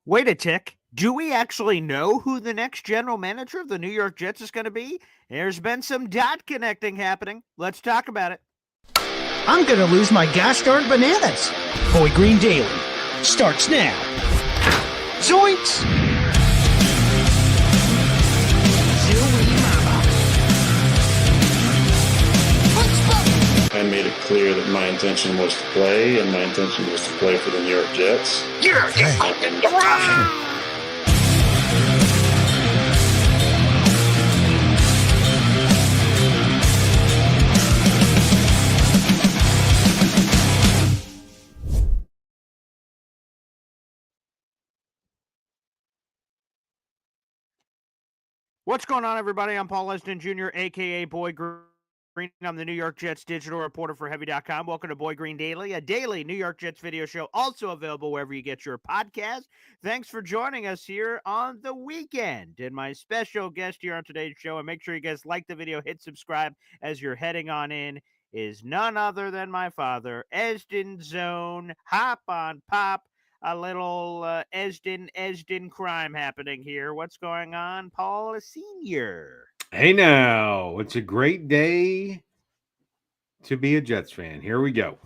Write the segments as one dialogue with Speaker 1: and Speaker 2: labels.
Speaker 1: Wait a tick. Do we actually know who the next general manager of the New York Jets is going to be? There's been some dot connecting happening. Let's talk about it.
Speaker 2: I'm going to lose my gosh darn bananas. Boy Green Daily starts now. Zoinks!
Speaker 3: I made it clear that my intention was to play, and my intention was to play for the New York Jets.
Speaker 2: You're fucking wrong!
Speaker 1: What's going on, everybody? I'm Paul Leston Jr., a.k.a. Boy Green. I'm the New York Jets digital reporter for Heavy.com. Welcome to Boy Green Daily, a daily New York Jets video show, also available wherever you get your podcast. Thanks for joining us here on the weekend. And my special guest here on today's show, and make sure you guys like the video, hit subscribe as you're heading on in, is none other than my father, Esden Zone. Hop on Pop. A little Esden crime happening here. What's going on, Paul Sr.?
Speaker 4: Hey now, it's a great day to be a Jets fan. Here we go.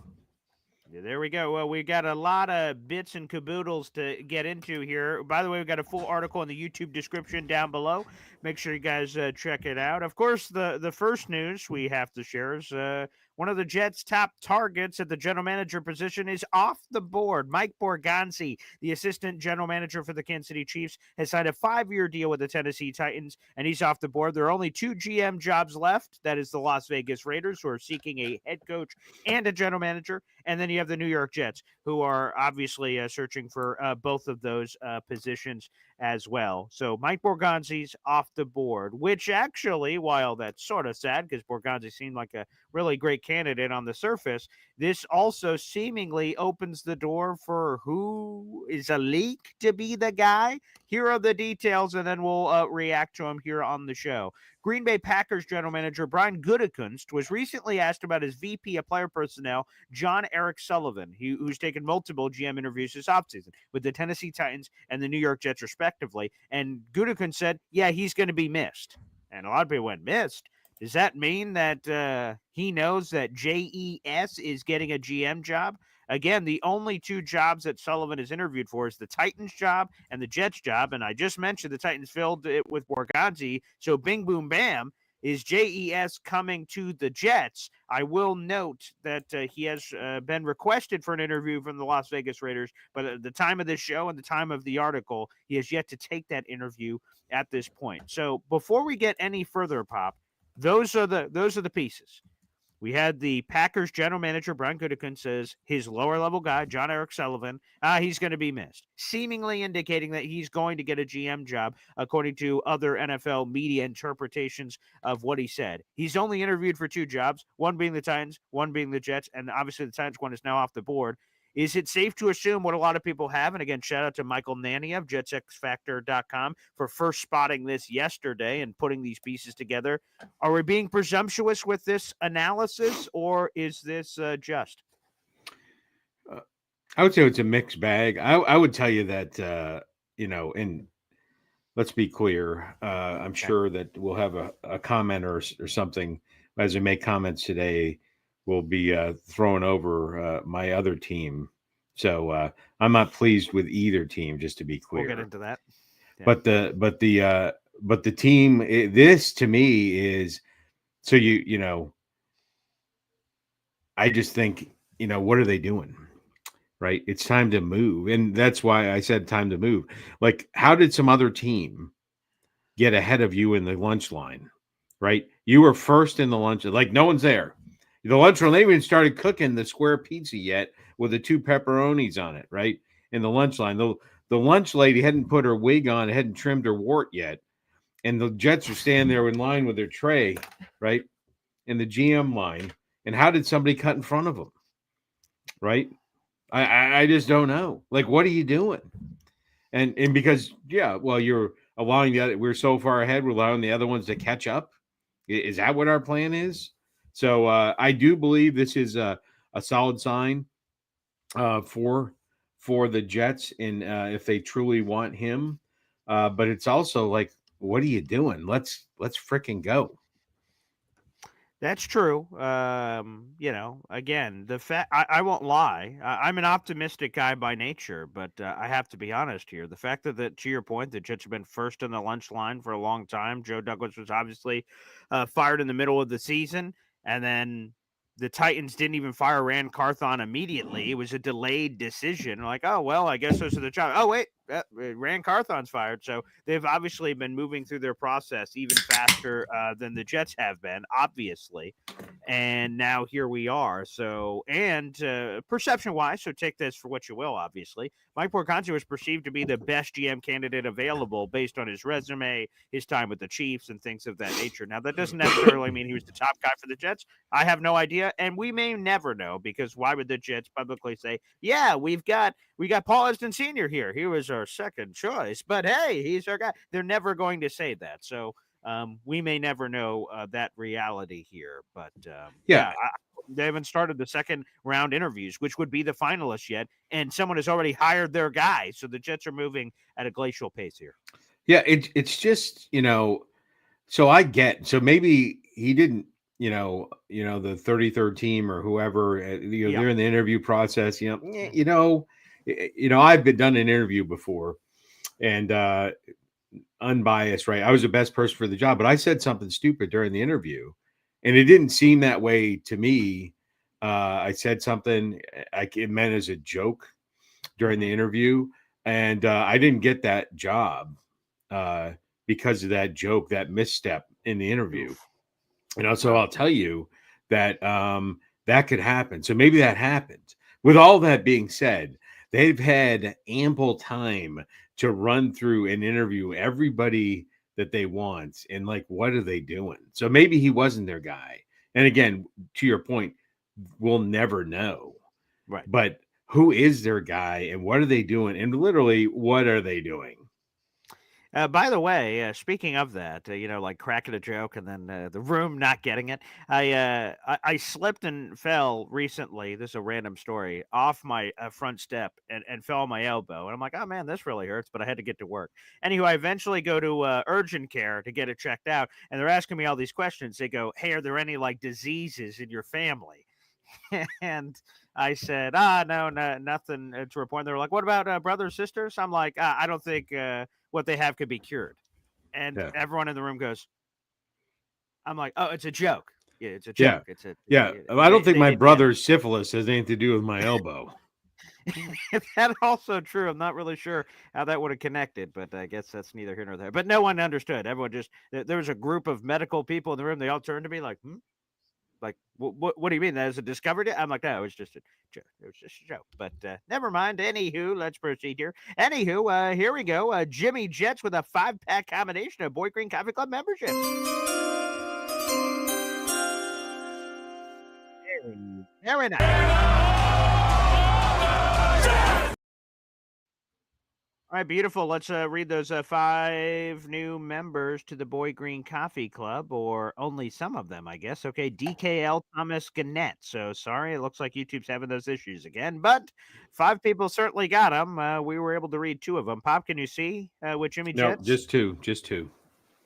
Speaker 1: Yeah, there we go. Well, we got a lot of bits and caboodles to get into here. By the way, we've got a full article in the YouTube description down below. Make sure you guys check it out. Of course, the first news we have to share is one of the Jets' top targets at the general manager position is off the board. Mike Borgonzi, the assistant general manager for the Kansas City Chiefs, has signed a 5-year deal with the Tennessee Titans, and he's off the board. There are only 2 GM jobs left. That is the Las Vegas Raiders, who are seeking a head coach and a general manager. And then you have the New York Jets, who are obviously searching for both of those positions as well. So Mike Borgonzi's off the board, which actually, while that's sort of sad because Borgonzi seemed like a really great candidate on the surface, this also seemingly opens the door for who is a leak to be the guy. Here are the details, and then we'll react to him here on the show. Green Bay Packers general manager Brian Gutekunst was recently asked about his VP of player personnel, John Eric Sullivan, who's taken multiple GM interviews this offseason with the Tennessee Titans and the New York Jets, respectively. And Gutekunst said, yeah, he's going to be missed. And a lot of people went, missed? Does that mean that he knows that JES is getting a GM job? Again, the only 2 jobs that Sullivan is interviewed for is the Titans job and the Jets job. And I just mentioned the Titans filled it with Borgonzi. So bing, boom, bam. Is JES coming to the Jets? I will note that he has been requested for an interview from the Las Vegas Raiders, but at the time of this show and the time of the article, he has yet to take that interview at this point. So before we get any further, Pop, those are the pieces. We had the Packers general manager, Brian Gutekunst, says his lower-level guy, John Eric Sullivan, he's going to be missed, seemingly indicating that he's going to get a GM job, according to other NFL media interpretations of what he said. He's only interviewed for 2 jobs, one being the Titans, one being the Jets, and obviously the Titans one is now off the board. Is it safe to assume what a lot of people have? And again, shout out to Michael Nanny of JetsXFactor.com for first spotting this yesterday and putting these pieces together. Are we being presumptuous with this analysis, or is this just?
Speaker 4: I would say it's a mixed bag. I would tell you that, and let's be clear. I'm sure that we'll have a comment or something as we make comments today. Will be throwing over my other team. So I'm not pleased with either team, just to be clear.
Speaker 1: We'll get into that.
Speaker 4: Yeah. But the team, this to me is, so I just think, what are they doing? Right? It's time to move. And that's why I said time to move. Like, how did some other team get ahead of you in the lunch line? Right? You were first in the lunch, like no one's there. The lunchroom, they even started cooking the square pizza yet with the 2 pepperonis on it, right? In the lunch line. The lunch lady hadn't put her wig on, hadn't trimmed her wart yet. And the Jets were standing there in line with their tray, right? In the GM line. And how did somebody cut in front of them? Right? I just don't know. Like, what are you doing? And because, you're allowing we're so far ahead, we're allowing the other ones to catch up. Is that what our plan is? So I do believe this is a solid sign for for the Jets in if they truly want him. But it's also like, what are you doing? Let's freaking go.
Speaker 1: That's true. Again, the fact I won't lie. I'm an optimistic guy by nature, but I have to be honest here. The fact that to your point, the Jets have been first in the lunch line for a long time. Joe Douglas was obviously fired in the middle of the season, and then the Titans didn't even fire Rand Carthon immediately. It was a delayed decision. Like, oh well, I guess those are the jobs. Oh wait, Rand Carthon's fired, so they've obviously been moving through their process even faster than the Jets have been, obviously. And now here we are. So, and perception-wise, so take this for what you will, obviously. Mike Borgonzi was perceived to be the best GM candidate available based on his resume, his time with the Chiefs, and things of that nature. Now, that doesn't necessarily mean he was the top guy for the Jets. I have no idea, and we may never know, because why would the Jets publicly say, yeah, we got Paul Esden Sr. here. He was our second choice, but hey, he's our guy. They're never going to say that. So we may never know that reality here, but they haven't started the second round interviews, which would be the finalists yet, and someone has already hired their guy. So the Jets are moving at a glacial pace here.
Speaker 4: Yeah, it's just, so I get, so maybe he didn't, the 33rd team or whoever, they're in the interview process, I've done an interview before, and unbiased, right? I was the best person for the job, but I said something stupid during the interview, and it didn't seem that way to me. I said something it meant as a joke during the interview, and I didn't get that job because of that joke, that misstep in the interview. So I'll tell you that that could happen. So maybe that happened. With all that being said, they've had ample time to run through and interview everybody that they want. And like, what are they doing? So maybe he wasn't their guy. And again, to your point, we'll never know.
Speaker 1: Right.
Speaker 4: But who is their guy and what are they doing? And literally, what are they doing?
Speaker 1: By the way, speaking of that, like cracking a joke and then the room not getting it, I slipped and fell recently. This is a random story, off my front step and fell on my elbow. And I'm like, oh man, this really hurts, but I had to get to work. Anyway, I eventually go to urgent care to get it checked out. And they're asking me all these questions. They go, hey, are there any like diseases in your family? And I said, no, nothing to report. They're like, what about brothers, sisters? I'm like, I don't think what they have could be cured. And everyone in the room goes, I'm like, oh, it's a joke. Yeah, it's a joke.
Speaker 4: I don't think my brother's syphilis has anything to do with my elbow.
Speaker 1: That's also true. I'm not really sure how that would have connected, but I guess that's neither here nor there. But no one understood. Everyone there was a group of medical people in the room. They all turned to me like, Like, what do you mean? That is a discovered it? I'm like, no, it was just a joke. It was just a joke. But never mind. Anywho, let's proceed here. Anywho, here we go. Jimmy Jets with a 5-pack combination of Boy Green Coffee Club memberships. Very nice. All right, beautiful. Let's read those 5 new members to the Boy Green Coffee Club, or only some of them, I guess. Okay, DKL Thomas Gannett. So sorry, it looks like YouTube's having those issues again, but 5 people certainly got them. We were able to read 2 of them. Pop, can you see with Jimmy Jets?
Speaker 4: No, just two.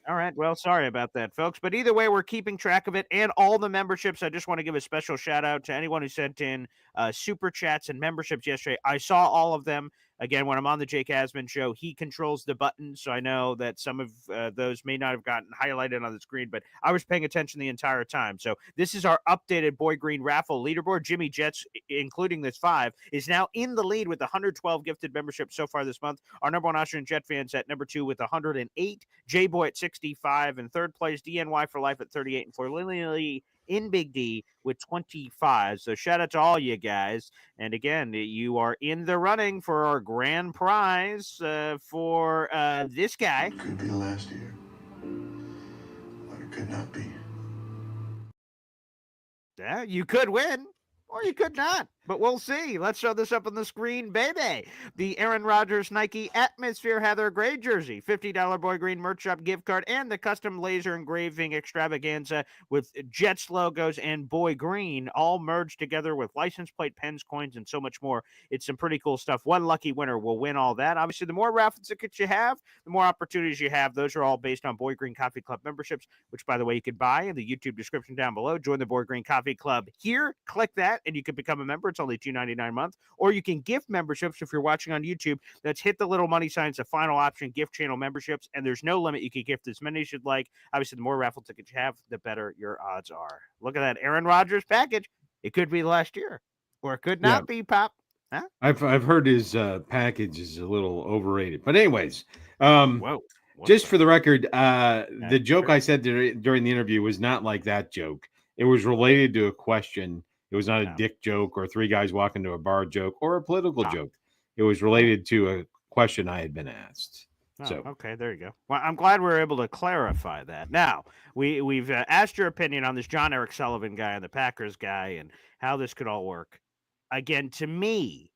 Speaker 1: All right. Well, sorry about that, folks. But either way, we're keeping track of it and all the memberships. I just want to give a special shout out to anyone who sent in super chats and memberships yesterday. I saw all of them. Again, when I'm on the Jake Asman show, he controls the buttons. So I know that some of those may not have gotten highlighted on the screen, but I was paying attention the entire time. So this is our updated Boy Green Raffle leaderboard. Jimmy Jets, including this 5, is now in the lead with 112 gifted memberships so far this month. Our number 1 Austrian Jet fans at number 2 with 108. J-Boy at 65. In third place, DNY for Life at 38. And for Lily in Big D with 25. So shout out to all you guys. And again, you are in the running for our grand prize for this guy.
Speaker 5: It could be last year, but it could not be.
Speaker 1: Yeah, you could win or you could not. But we'll see. Let's show this up on the screen, baby. The Aaron Rodgers Nike Atmosphere Heather Gray jersey, $50 Boy Green merch shop gift card, and the custom laser engraving extravaganza with Jets logos and Boy Green all merged together with license plate, pens, coins, and so much more. It's some pretty cool stuff. One lucky winner will win all that. Obviously, the more raffle tickets you have, the more opportunities you have. Those are all based on Boy Green Coffee Club memberships, which, by the way, you can buy in the YouTube description down below. Join the Boy Green Coffee Club here. Click that, and you can become a member. It's only $2.99 a month. Or you can gift memberships if you're watching on YouTube. That's hit the little money signs, the final option, gift channel memberships, and there's no limit. You can gift as many as you'd like. Obviously, the more raffle tickets you have, the better your odds are. Look at that Aaron Rodgers package. It could be last year, or it could not be, Pop. Huh?
Speaker 4: I've heard his package is a little overrated. But anyways,
Speaker 1: Whoa.
Speaker 4: just for the record, the joke I said during the interview was not like that joke. It was related to a question. It was not a dick joke or three guys walking to a bar joke or a political joke. It was related to a question I had been asked. So
Speaker 1: okay, there you go. Well, I'm glad we were able to clarify that. Now, we've asked your opinion on this John Eric Sullivan guy and the Packers guy and how this could all work. Again, to me,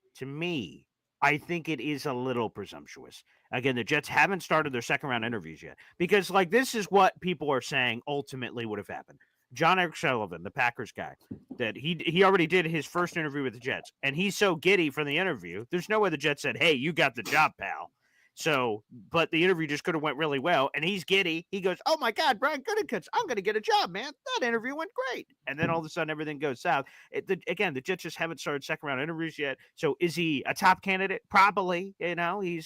Speaker 1: I think it is a little presumptuous. Again, the Jets haven't started their second round interviews yet because, like, this is what people are saying ultimately would have happened. John Eric Sullivan, the Packers guy, that he already did his first interview with the Jets, and he's so giddy from the interview. There's no way the Jets said, "Hey, you got the job, pal." So, but the interview just could have went really well, and he's giddy. He goes, "Oh my God, Brian Gutekunst, I'm going to get a job, man. That interview went great." And then all of a sudden, everything goes south. Again, the Jets just haven't started second round interviews yet. So, is he a top candidate? Probably. You know, he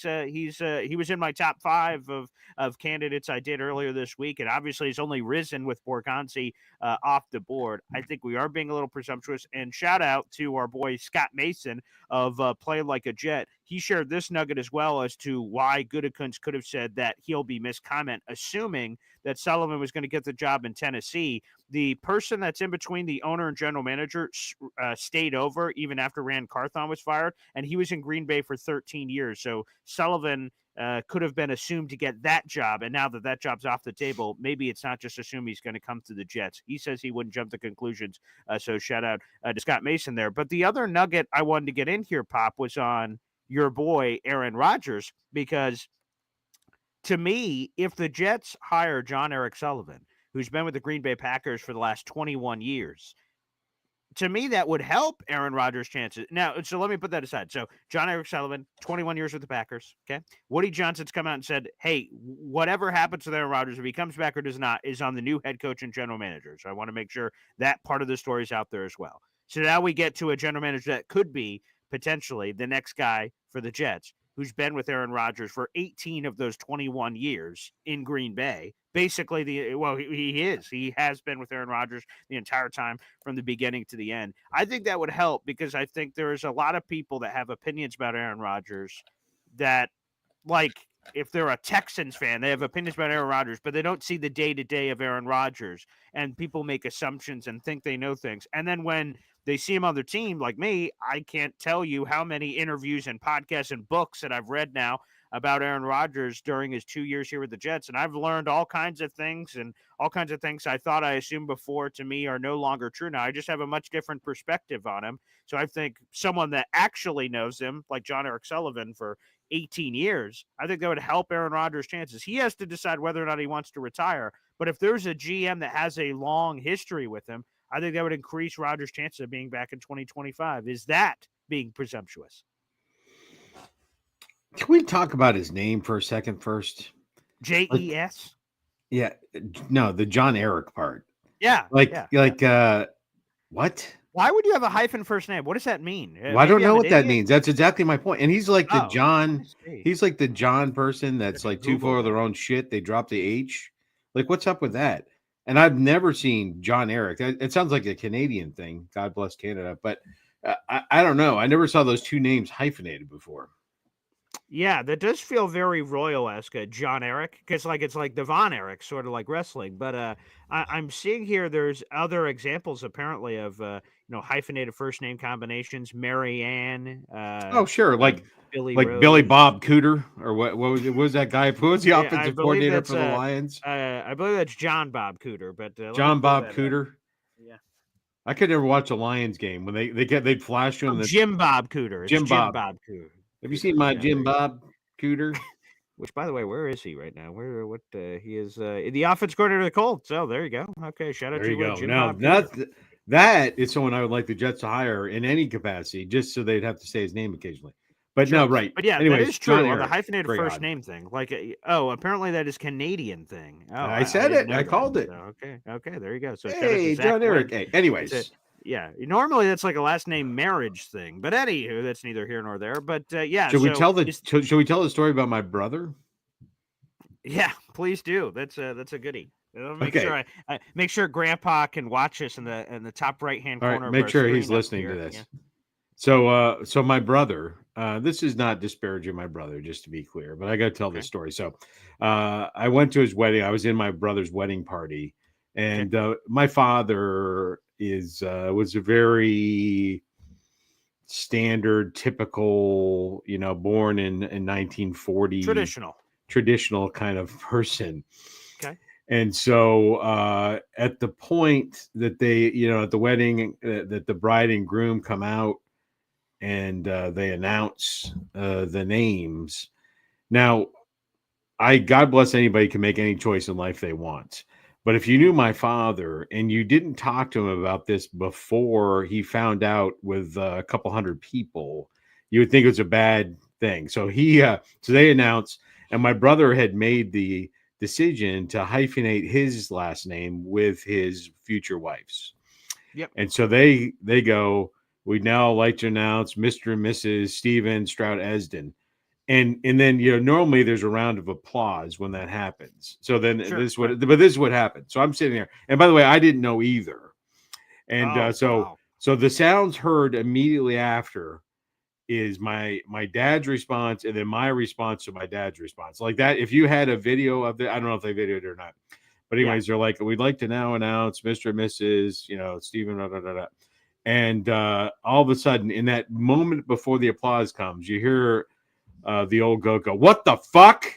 Speaker 1: was in my top 5 of candidates I did earlier this week, and obviously, he's only risen with Borgonzi off the board. I think we are being a little presumptuous. And shout out to our boy Scott Mason of Play Like a Jet. He shared this nugget as well as to why Gutekunst could have said that he'll be miscomment, assuming that Sullivan was going to get the job in Tennessee. The person that's in between the owner and general manager stayed over even after Rand Carthon was fired, and he was in Green Bay for 13 years. So Sullivan could have been assumed to get that job, and now that job's off the table, maybe it's not just assumed he's going to come to the Jets. He says he wouldn't jump to conclusions, so shout out to Scott Mason there. But the other nugget I wanted to get in here, Pop, was on your boy Aaron Rodgers, because to me, if the Jets hire John Eric Sullivan, who's been with the Green Bay Packers for the last 21 years, to me, that would help Aaron Rodgers' chances. Now, so let me put that aside. So John Eric Sullivan, 21 years with the Packers, okay? Woody Johnson's come out and said, hey, whatever happens with Aaron Rodgers, if he comes back or does not, is on the new head coach and general manager. So I want to make sure that part of the story is out there as well. So now we get to a general manager that could be potentially the next guy for the Jets, who's been with Aaron Rodgers for 18 of those 21 years in Green Bay. Basically, he has been with Aaron Rodgers the entire time from the beginning to the end. I think that would help because I think there's a lot of people that have opinions about Aaron Rodgers that, like, if they're a Texans fan, they have opinions about Aaron Rodgers, but they don't see the day-to-day of Aaron Rodgers, and people make assumptions and think they know things. And then when they see him on their team, like me, I can't tell you how many interviews and podcasts and books that I've read now about Aaron Rodgers during his 2 years here with the Jets. And I've learned all kinds of things, and all kinds of things I thought I assumed before to me are no longer true now. I just have a much different perspective on him. So I think someone that actually knows him, like John Eric Sullivan for 18 years, I think that would help Aaron Rodgers' chances. He has to decide whether or not he wants to retire. But if there's a GM that has a long history with him, I think that would increase Rodgers' chances of being back in 2025. Is that being presumptuous?
Speaker 4: Can we talk about his name for a second first?
Speaker 1: J-E-S?
Speaker 4: Yeah. No, the John Eric part.
Speaker 1: Yeah.
Speaker 4: What?
Speaker 1: Why would you have a hyphen first name? What does that mean?
Speaker 4: Well, I don't know what that means. That's exactly my point. And he's like the John.
Speaker 1: I
Speaker 4: He's like the John person that's like too full of their own shit. They drop the H. Like, what's up with that? And I've never seen John Eric. It sounds like a Canadian thing. God bless Canada. But I don't know. I never saw those two names hyphenated before.
Speaker 1: Yeah, that does feel very royal-esque, John Eric, because it's like the Von Erich, sort of like wrestling. But I'm seeing here there's other examples apparently of hyphenated first name combinations. Mary Ann.
Speaker 4: Sure, like Billy Bob Cooter, or what was that guy? Who was the offensive coordinator for the Lions?
Speaker 1: I believe that's John Bob Cooter, but
Speaker 4: John Bob Cooter.
Speaker 1: Yeah.
Speaker 4: I could never watch a Lions game when they'd flash him.
Speaker 1: Jim Bob Cooter. It's
Speaker 4: Jim Bob.
Speaker 1: Cooter.
Speaker 4: Have you seen my
Speaker 1: Yeah,
Speaker 4: Jim Bob Cooter?
Speaker 1: Which, by the way, where is he right now? He is the offense coordinator of the Colts. So there you go. Okay, shout out
Speaker 4: There you
Speaker 1: to
Speaker 4: go.
Speaker 1: Jim
Speaker 4: Now
Speaker 1: Bob Cooter.
Speaker 4: that is someone I would like the Jets to hire in any capacity, just so they'd have to say his name occasionally. But
Speaker 1: Sure.
Speaker 4: no, right.
Speaker 1: But yeah,
Speaker 4: Anyways,
Speaker 1: that is true.
Speaker 4: John
Speaker 1: On the
Speaker 4: Eric,
Speaker 1: hyphenated
Speaker 4: great
Speaker 1: first
Speaker 4: odd.
Speaker 1: name thing, like, apparently that is Canadian thing. Oh,
Speaker 4: I said
Speaker 1: didn't
Speaker 4: it.
Speaker 1: know
Speaker 4: I
Speaker 1: that.
Speaker 4: called it.
Speaker 1: So, okay, there you go. So shout out
Speaker 4: Hey,
Speaker 1: to Zach
Speaker 4: John Eric.
Speaker 1: Wynn.
Speaker 4: Hey, anyways,
Speaker 1: Yeah, normally that's like a last name marriage thing, but anywho, that's neither here nor there. But yeah,
Speaker 4: should we tell
Speaker 1: is-
Speaker 4: should we tell the story about my brother?
Speaker 1: Yeah, please do. That's a goodie. Make
Speaker 4: Okay.
Speaker 1: sure I make sure Grandpa can watch us in the top right hand
Speaker 4: All
Speaker 1: corner.
Speaker 4: right,
Speaker 1: of
Speaker 4: make
Speaker 1: our
Speaker 4: sure
Speaker 1: screen
Speaker 4: he's
Speaker 1: up
Speaker 4: listening
Speaker 1: here.
Speaker 4: to this.
Speaker 1: Yeah.
Speaker 4: So my brother, this is not disparaging my brother, just to be clear, but I got to tell this story. So, I went to his wedding. I was in my brother's wedding party, and my father was a very standard, typical, born in 1940, traditional kind of person.
Speaker 1: Okay.
Speaker 4: And so at the point that they, at the wedding, that the bride and groom come out and they announce the names. Now, God bless anybody can make any choice in life they want. But if you knew my father and you didn't talk to him about this before he found out with a couple hundred people, you would think it was a bad thing. So so they announced, and my brother had made the decision to hyphenate his last name with his future wife's.
Speaker 1: Yep.
Speaker 4: And so they go, we'd now like to announce Mr. and Mrs. Steven Stroud Esden. And then normally there's a round of applause when that happens. So then this is what happened. So I'm sitting there, and by the way, I didn't know either. And so the sounds heard immediately after is my dad's response, and then my response to my dad's response, like that. If you had a video of it, I don't know if they videoed it or not, but anyways, they're like, we'd like to now announce Mr. and Mrs. Stephen. Da, da, da, da. And all of a sudden, in that moment before the applause comes, you hear the old goat go, "What the fuck?"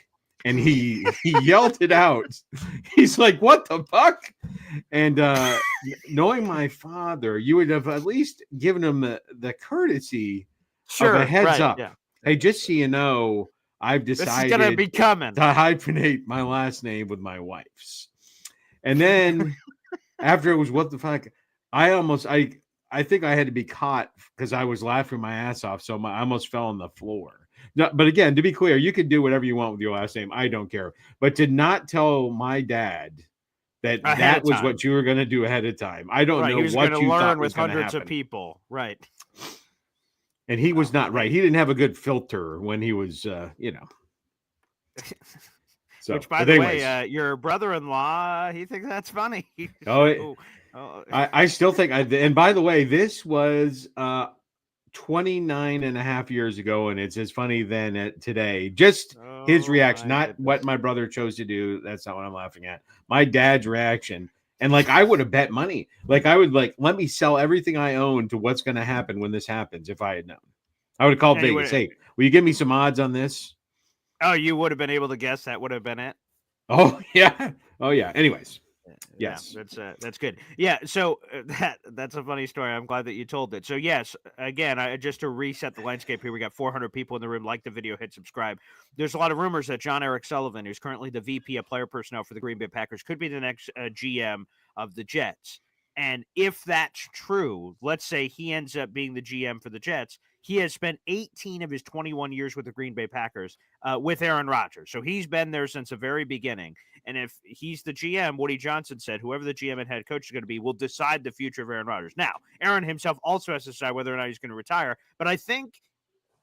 Speaker 4: And he yelled it out. He's like, "What the fuck?" And knowing my father, you would have at least given him the courtesy of a heads up.
Speaker 1: Yeah.
Speaker 4: Hey, just so you know, I've decided
Speaker 1: this is gonna be coming
Speaker 4: to hyphenate my last name with my wife's. And then after it was what the fuck, I think I had to be caught because I was laughing my ass off. So I almost fell on the floor. No, but again, to be clear, you can do whatever you want with your last name. I don't care. But to not tell my dad that was what you were going to do ahead of time. I don't know what you thought was going to happen.
Speaker 1: Hundreds of people. Right.
Speaker 4: And he was not right. He didn't have a good filter when he was, So,
Speaker 1: which, by the way, your brother-in-law, he thinks that's funny.
Speaker 4: I still think, and by the way, this was 29 and a half years ago, and it's as funny then today. Just his reaction, not what my brother chose to do. That's not what I'm laughing at. My dad's reaction. And I would have bet money. I would let me sell everything I own to what's going to happen when this happens. If I had known, I would have called Vegas. Hey, will you give me some odds on this?
Speaker 1: Oh, you would have been able to guess that would have been it.
Speaker 4: Oh yeah. Anyways, yes,
Speaker 1: that's good. Yeah, so that's a funny story. I'm glad that you told it. So yes, again, just to reset the landscape here, we got 400 people in the room. Like the video, hit subscribe. There's a lot of rumors that John Eric Sullivan, who's currently the VP of player personnel for the Green Bay Packers, could be the next GM of the Jets. And if that's true, let's say he ends up being the GM for the Jets. He has spent 18 of his 21 years with the Green Bay Packers with Aaron Rodgers. So he's been there since the very beginning. And if he's the GM, Woody Johnson said, whoever the GM and head coach is going to be will decide the future of Aaron Rodgers. Now, Aaron himself also has to decide whether or not he's going to retire. But I think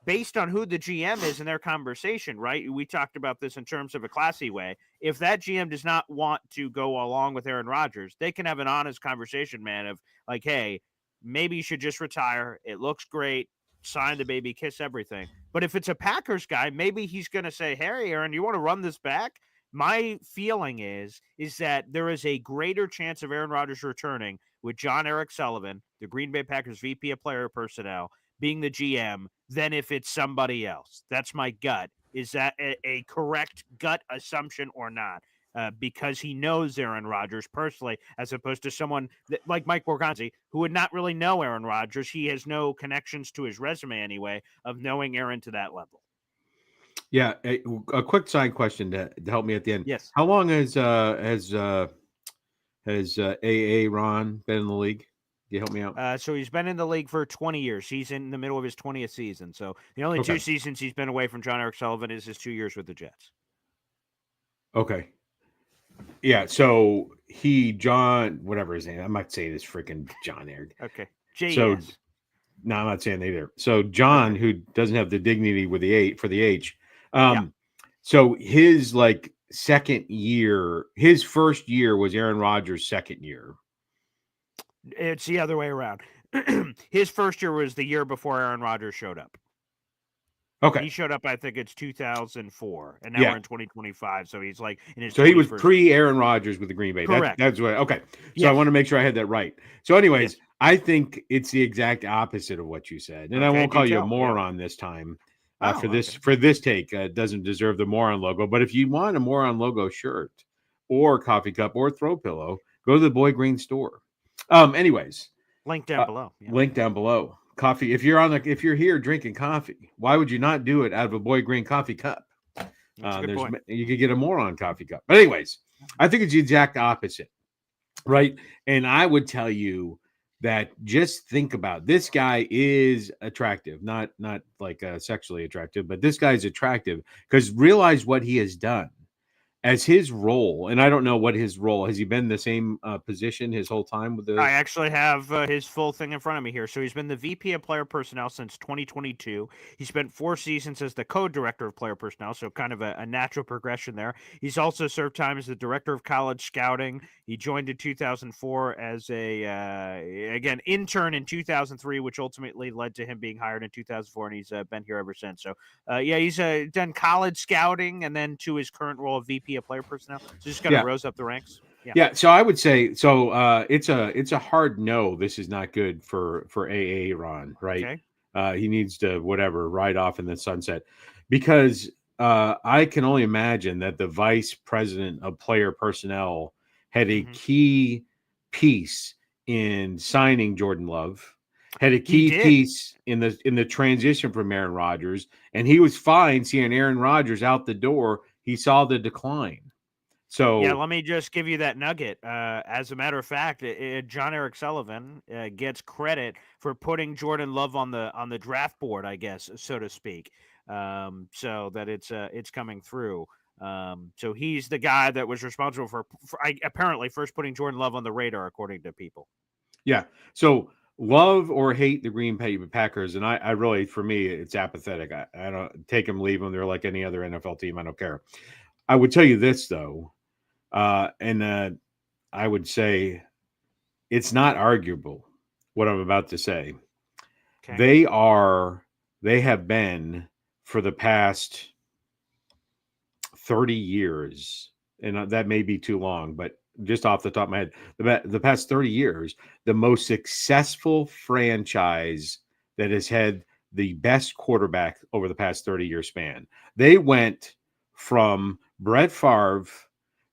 Speaker 1: based on who the GM is in their conversation, right? We talked about this in terms of a classy way. If that GM does not want to go along with Aaron Rodgers, they can have an honest conversation, man, of hey, maybe you should just retire. It looks great. Sign the baby, kiss everything. But if it's a Packers guy, maybe he's going to say, hey, Aaron, you want to run this back? My feeling is that there is a greater chance of Aaron Rodgers returning with John Eric Sullivan, the Green Bay Packers VP of player personnel, being the GM than if it's somebody else. That's my gut. Is that a correct gut assumption or not? because he knows Aaron Rodgers personally, as opposed to someone like Mike Borgonzi, who would not really know Aaron Rodgers. He has no connections to his resume anyway of knowing Aaron to that level.
Speaker 4: Yeah, a quick side question to help me at the end.
Speaker 1: Yes.
Speaker 4: How long has AA Ron been in the league? Can you help me out?
Speaker 1: So he's been in the league for 20 years. He's in the middle of his 20th season. So the only
Speaker 4: Okay.
Speaker 1: 2 seasons he's been away from John Eric Sullivan is his 2 years with the Jets.
Speaker 4: Okay. Yeah, so John, whatever his name, I'm not saying this freaking John Eric.
Speaker 1: Okay. J-E-S.
Speaker 4: So, no, I'm not saying either. So John, who doesn't have the dignity with the H, so his second year, his first year was Aaron Rodgers' second year.
Speaker 1: It's the other way around. His first year was the year before Aaron Rodgers showed up.
Speaker 4: Okay.
Speaker 1: He showed up, I think it's 2004, and now we're in 2025. So he's like in his.
Speaker 4: So he was pre Aaron Rodgers with the Green Bay.
Speaker 1: Correct.
Speaker 4: That's what. Okay. So I want to make sure I had that right. So, anyways, I think it's the exact opposite of what you said, and I won't call you a moron this time. For this take, doesn't deserve the moron logo. But if you want a moron logo shirt, or coffee cup, or throw pillow, go to the Boy Green store. Anyways,
Speaker 1: link down below. Yeah.
Speaker 4: Link down below. Coffee. If you're here drinking coffee, why would you not do it out of a Boy Green coffee cup? You could get a moron coffee cup. But anyways, I think it's the exact opposite, right? And I would tell you that just think about this guy is attractive, not like sexually attractive, but this guy's attractive because realize what he has done as his role. And I don't know what his role has. He been the same position his whole time with the.
Speaker 1: I actually have his full thing in front of me here. So he's been the VP of Player Personnel since 2022. He spent 4 seasons as the co-director of Player Personnel, so kind of a natural progression there. He's also served time as the director of college scouting. He joined in 2004 as again intern in 2003, which ultimately led to him being hired in 2004, and he's been here ever since. So he's done college scouting and then to his current role of VP of Player Personnel. So just kind of rose up the ranks.
Speaker 4: Yeah, so I would say it's a hard no. This is not good for AA Ron, right? Okay. He needs to ride off in the sunset, because I can only imagine that the vice president of player personnel had a key piece in signing Jordan Love, had a key piece in the transition from Aaron Rodgers, and he was fine seeing Aaron Rodgers out the door. He saw the decline. So
Speaker 1: let me just give you that nugget. As a matter of fact, John Eric Sullivan gets credit for putting Jordan Love on the draft board, I guess, so to speak. So that it's coming through. So he's the guy that was responsible for apparently first putting Jordan Love on the radar, according to people.
Speaker 4: Yeah. So love or hate the Green Bay Packers, and I really, for me, it's apathetic. I don't take them, leave them. They're like any other NFL team. I don't care. I would tell you this though. And I would say it's not arguable what I'm about to say. Okay. They have been for the past 30 years, and that may be too long, but just off the top of my head, the past 30 years, the most successful franchise that has had the best quarterback over the past 30-year span. They went from Brett Favre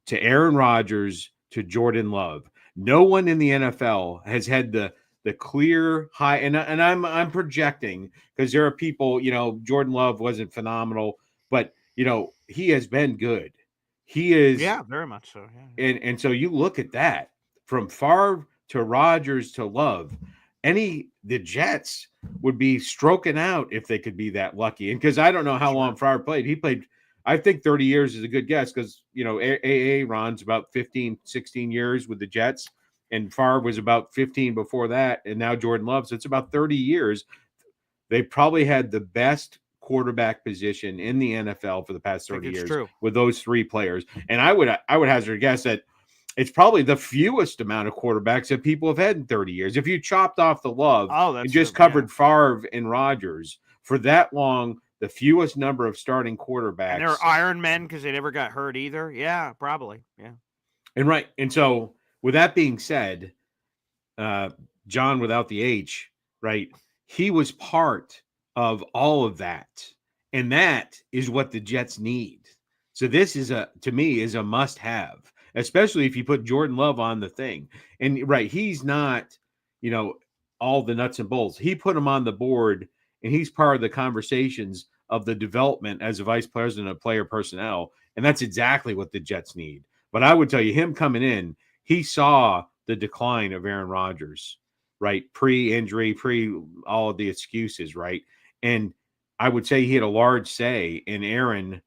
Speaker 4: to Aaron Rodgers to Jordan Love. No one in the NFL has had the clear high, and I'm projecting because there are people, Jordan Love wasn't phenomenal, but he has been good. He is,
Speaker 1: very much so. Yeah.
Speaker 4: And so you look at that from Favre to Rodgers to Love. The Jets would be stroking out if they could be that lucky. And because I don't know how long Favre played. He played, I think 30 years is a good guess because, AA Ron's about 15, 16 years with the Jets, and Favre was about 15 before that, and now Jordan Love. So it's about 30 years. They probably had the best quarterback position in the NFL for the past 30 years with those 3 players. And I would hazard a guess that it's probably the fewest amount of quarterbacks that people have had in 30 years. If you chopped off the Love and just covered Favre and Rodgers for that long, the fewest number of starting quarterbacks.
Speaker 1: And they're Iron Men because they never got hurt either. Yeah, probably. Yeah.
Speaker 4: And so with that being said, John without the H, right? He was part of all of that. And that is what the Jets need. So this is to me is a must have, especially if you put Jordan Love on the thing. And right, he's not, all the nuts and bolts. He put him on the board, and he's part of the conversations of the development as a vice president of player personnel. And that's exactly what the Jets need. But I would tell you, him coming in, he saw the decline of Aaron Rodgers, right? Pre-injury, all of the excuses, right? And I would say he had a large say in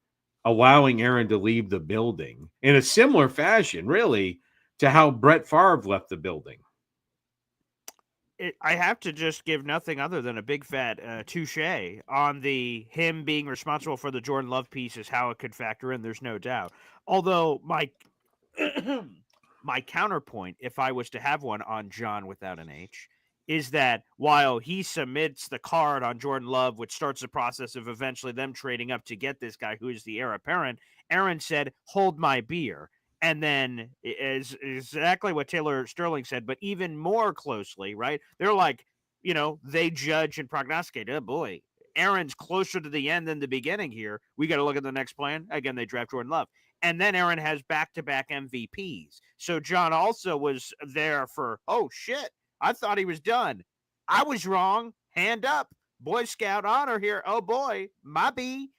Speaker 4: allowing Aaron to leave the building in a similar fashion, really, to how Brett Favre left the building.
Speaker 1: I have to just give nothing other than a big fat touche on him being responsible for the Jordan Love piece is how it could factor in. There's no doubt. Although my counterpoint, if I was to have one on John without an H, is that while he submits the card on Jordan Love, which starts the process of eventually them trading up to get this guy who is the heir apparent, Aaron said, "Hold my beer." And then is exactly what Taylor Sterling said, but even more closely, right? They're like, they judge and prognosticate. Oh, boy, Aaron's closer to the end than the beginning here. We got to look at the next plan. Again, they draft Jordan Love. And then Aaron has back-to-back MVPs. So John also was there for, oh, shit, I thought he was done. I was wrong. Hand up. Boy Scout honor here. Oh, boy, my B.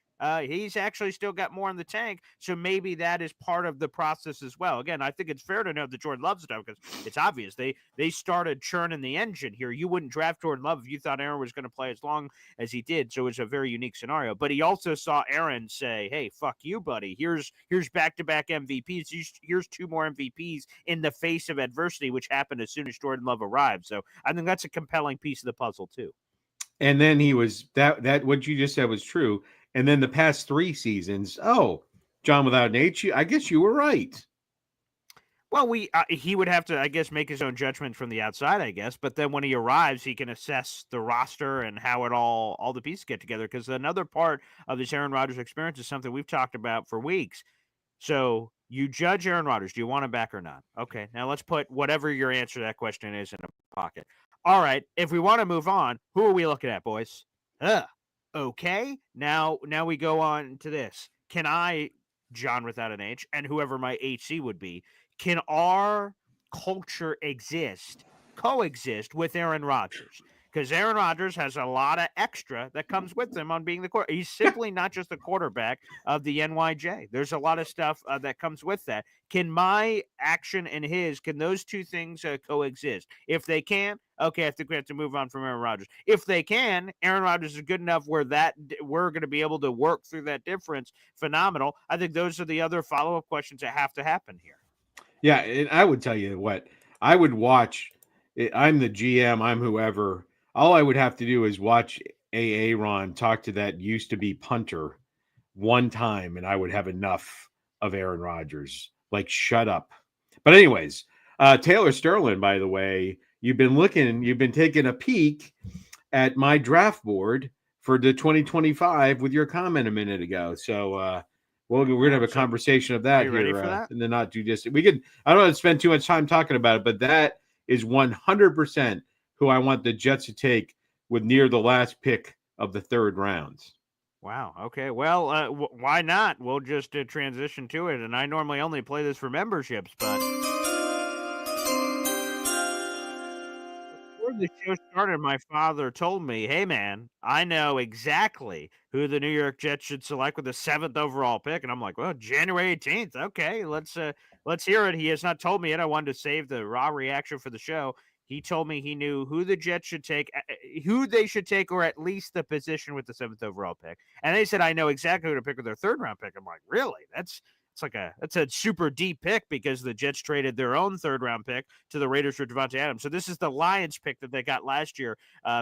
Speaker 1: He's actually still got more in the tank, so maybe that is part of the process as well. Again, I think it's fair to note that Jordan Love's stuff because it's obvious they started churning the engine here. You wouldn't draft Jordan Love if you thought Aaron was going to play as long as he did, so it's a very unique scenario. But he also saw Aaron say, "Hey, fuck you, buddy. Here's back-to-back MVPs. Here's 2 more MVPs in the face of adversity, which happened as soon as Jordan Love arrived." So I think that's a compelling piece of the puzzle too.
Speaker 4: And then he was that what you just said was true. And then the past 3 seasons, John without an H, I guess you were right.
Speaker 1: Well, he would have to, I guess, make his own judgment from the outside, I guess. But then when he arrives, he can assess the roster and how all the pieces get together. Because another part of this Aaron Rodgers experience is something we've talked about for weeks. So you judge Aaron Rodgers. Do you want him back or not? Okay, now let's put whatever your answer to that question is in a pocket. All right, if we want to move on, who are we looking at, boys? Okay, now we go on to this. Can I, John without an H, and whoever my HC would be, can our culture coexist with Aaron Rodgers? Because Aaron Rodgers has a lot of extra that comes with him on being the quarterback. He's simply not just the quarterback of the NYJ. There's a lot of stuff that comes with that. Can my action and his, can those two things coexist? If they can, okay, I think we have to move on from Aaron Rodgers. If they can, Aaron Rodgers is good enough where we're going to be able to work through that difference. Phenomenal. I think those are the other follow-up questions that have to happen here.
Speaker 4: Yeah, and I would tell you what, I would watch. I'm the GM, I'm whoever. All I would have to do is watch Ron talk to that used to be punter one time, and I would have enough of Aaron Rodgers. Like, shut up. But anyways, Taylor Sterling, by the way, you've been taking a peek at my draft board for the 2025 with your comment a minute ago. So we're going to have a conversation of that here in the not too distant. I don't want to spend too much time talking about it, but that is 100% who I want the Jets to take with near the last pick of the 3rd round.
Speaker 1: Wow. Okay. Well, why not? We'll just transition to it. And I normally only play this for memberships, but before the show started, my father told me, "Hey, man, I know exactly who the New York Jets should select with the 7th overall pick." And I'm like, "Well, January 18th. Okay, let's hear it." He has not told me yet. I wanted to save the raw reaction for the show. He told me he knew who the Jets should take, who they should take, or at least the position with the 7th overall pick. And they said, "I know exactly who to pick with their 3rd round pick." I'm like, "Really? That's a super deep pick because the Jets traded their own 3rd round pick to the Raiders for Devontae Adams. So this is the Lions pick that they got last year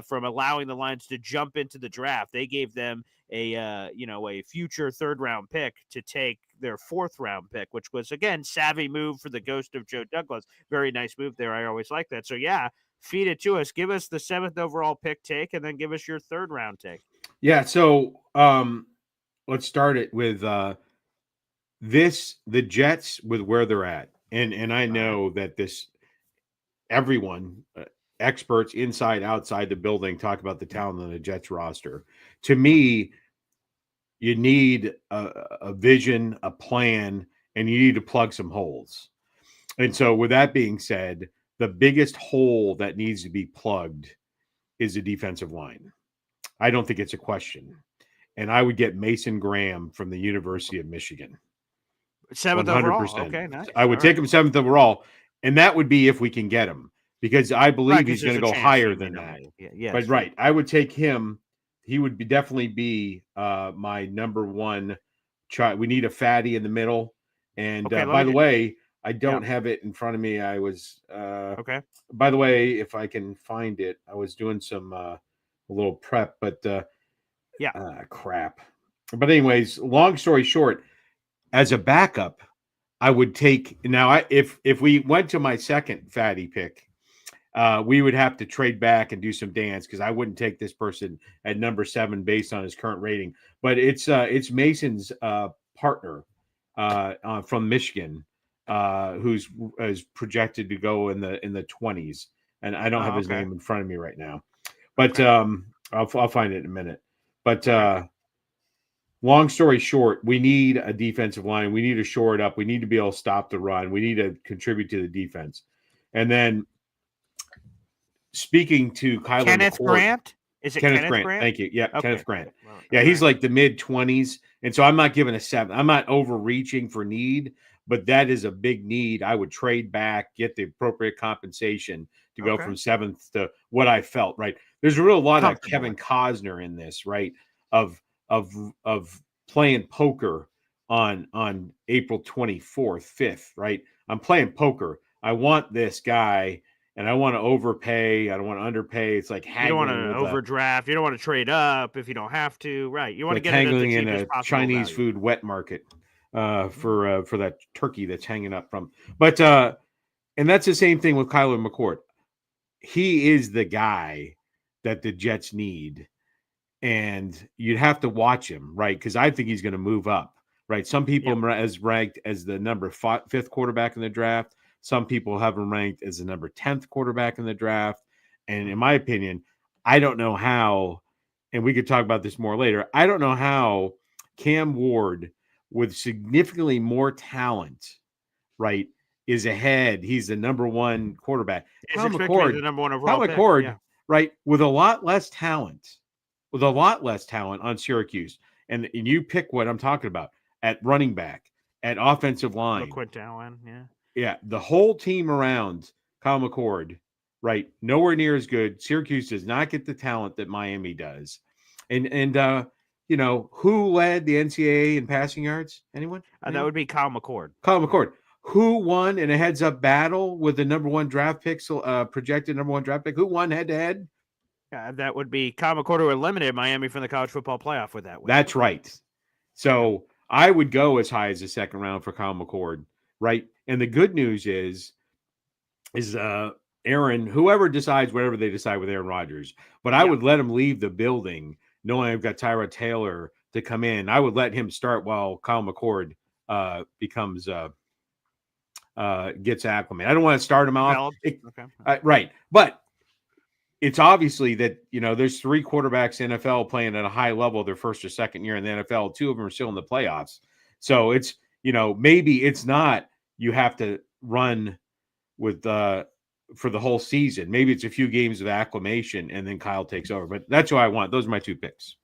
Speaker 1: from allowing the Lions to jump into the draft. They gave them a future 3rd round pick to take their 4th round pick, which was, again, savvy move for the ghost of Joe Douglas. Very nice move there. I always like that. So yeah, feed it to us. Give us the 7th overall pick take, and then give us your 3rd round take.
Speaker 4: Yeah. So let's start it with the Jets with where they're at. And I know that everyone, experts inside, outside the building, talk about the talent on the Jets roster. To me, You need a vision, a plan, and you need to plug some holes. And so, with that being said, the biggest hole that needs to be plugged is the defensive line. I don't think it's a question. And I would get Mason Graham from the University of Michigan.
Speaker 1: 7th overall.
Speaker 4: 100%.
Speaker 1: Okay, nice.
Speaker 4: I would take him 7th overall, and that would be if we can get him, because I believe he's going to go higher than that.
Speaker 1: Yeah,
Speaker 4: but right, I would take him. He would definitely be my number one try. We need a fatty in the middle. And by the way, I don't have it in front of me. I was
Speaker 1: okay.
Speaker 4: By the way, if I can find it, I was doing some a little prep, but crap. But anyways, long story short, as a backup, I would take now. If we went to my second fatty pick, we would have to trade back and do some dance, because I wouldn't take this person at number 7 based on his current rating. But it's Mason's partner from Michigan, who's is projected to go in the 20s, and I don't have his name in front of me right now, but I'll find it in a minute. But long story short, we need a defensive line. We need to shore it up. We need to be able to stop the run. We need to contribute to the defense. And then, speaking to Kyler
Speaker 1: Kenneth
Speaker 4: McCord,
Speaker 1: Grant? Is it Kenneth Grant?
Speaker 4: Thank you. Yeah, okay. Kenneth Grant.
Speaker 1: Well,
Speaker 4: yeah, he's like the mid-20s. And so I'm not giving a 7. I'm not overreaching for need, but that is a big need. I would trade back, get the appropriate compensation to go from 7th to what I felt, right? There's a real lot of Kevin Costner in this, right? Of playing poker on April 24th, 5th, right? I'm playing poker. I want this guy, and I want to overpay. I don't want to underpay. It's like
Speaker 1: you don't want to overdraft. You don't want to trade up if you don't have to, right? You want to get it at the cheapest
Speaker 4: in a Chinese food wet market for that turkey that's hanging up from. But and that's the same thing with Kyler McCord. He is the guy that the Jets need. And you'd have to watch him, right? Because I think he's going to move up, right? Some people as ranked as the number 5th quarterback in the draft. Some people have him ranked as the number 10th quarterback in the draft. And in my opinion, I don't know how, and we could talk about this more later, I don't know how Cam Ward, with significantly more talent, right, is ahead. He's the number 1 quarterback.
Speaker 1: Kyle McCord, the number 1 overall pick.
Speaker 4: McCord, right, with a lot less talent. On Syracuse. And you pick what I'm talking about at running back, at offensive line.
Speaker 1: Quint Allen,
Speaker 4: Yeah, the whole team around Kyle McCord, right, nowhere near as good. Syracuse does not get the talent that Miami does. And who led the NCAA in passing yards? Anyone?
Speaker 1: That would be Kyle McCord.
Speaker 4: Kyle McCord. Who won in a heads-up battle with the number 1 draft pick, projected number 1 draft pick? Who won head-to-head?
Speaker 1: That would be Kyle McCord, who eliminated Miami from the college football playoff with that win.
Speaker 4: That's right. So I would go as high as the 2nd round for Kyle McCord, right? And the good news is Aaron, whoever decides whatever they decide with Aaron Rodgers, but I would let him leave the building knowing I've got Tyrod Taylor to come in. I would let him start while Kyle McCord gets acclimated. I don't want to start him off. Right. But it's obviously that, there's 3 quarterbacks in NFL playing at a high level their first or second year in the NFL. 2 of them are still in the playoffs. So it's, maybe it's not you have to run with for the whole season. Maybe it's a few games of acclimation and then Kyle takes over. But that's what I want. Those are my 2 picks.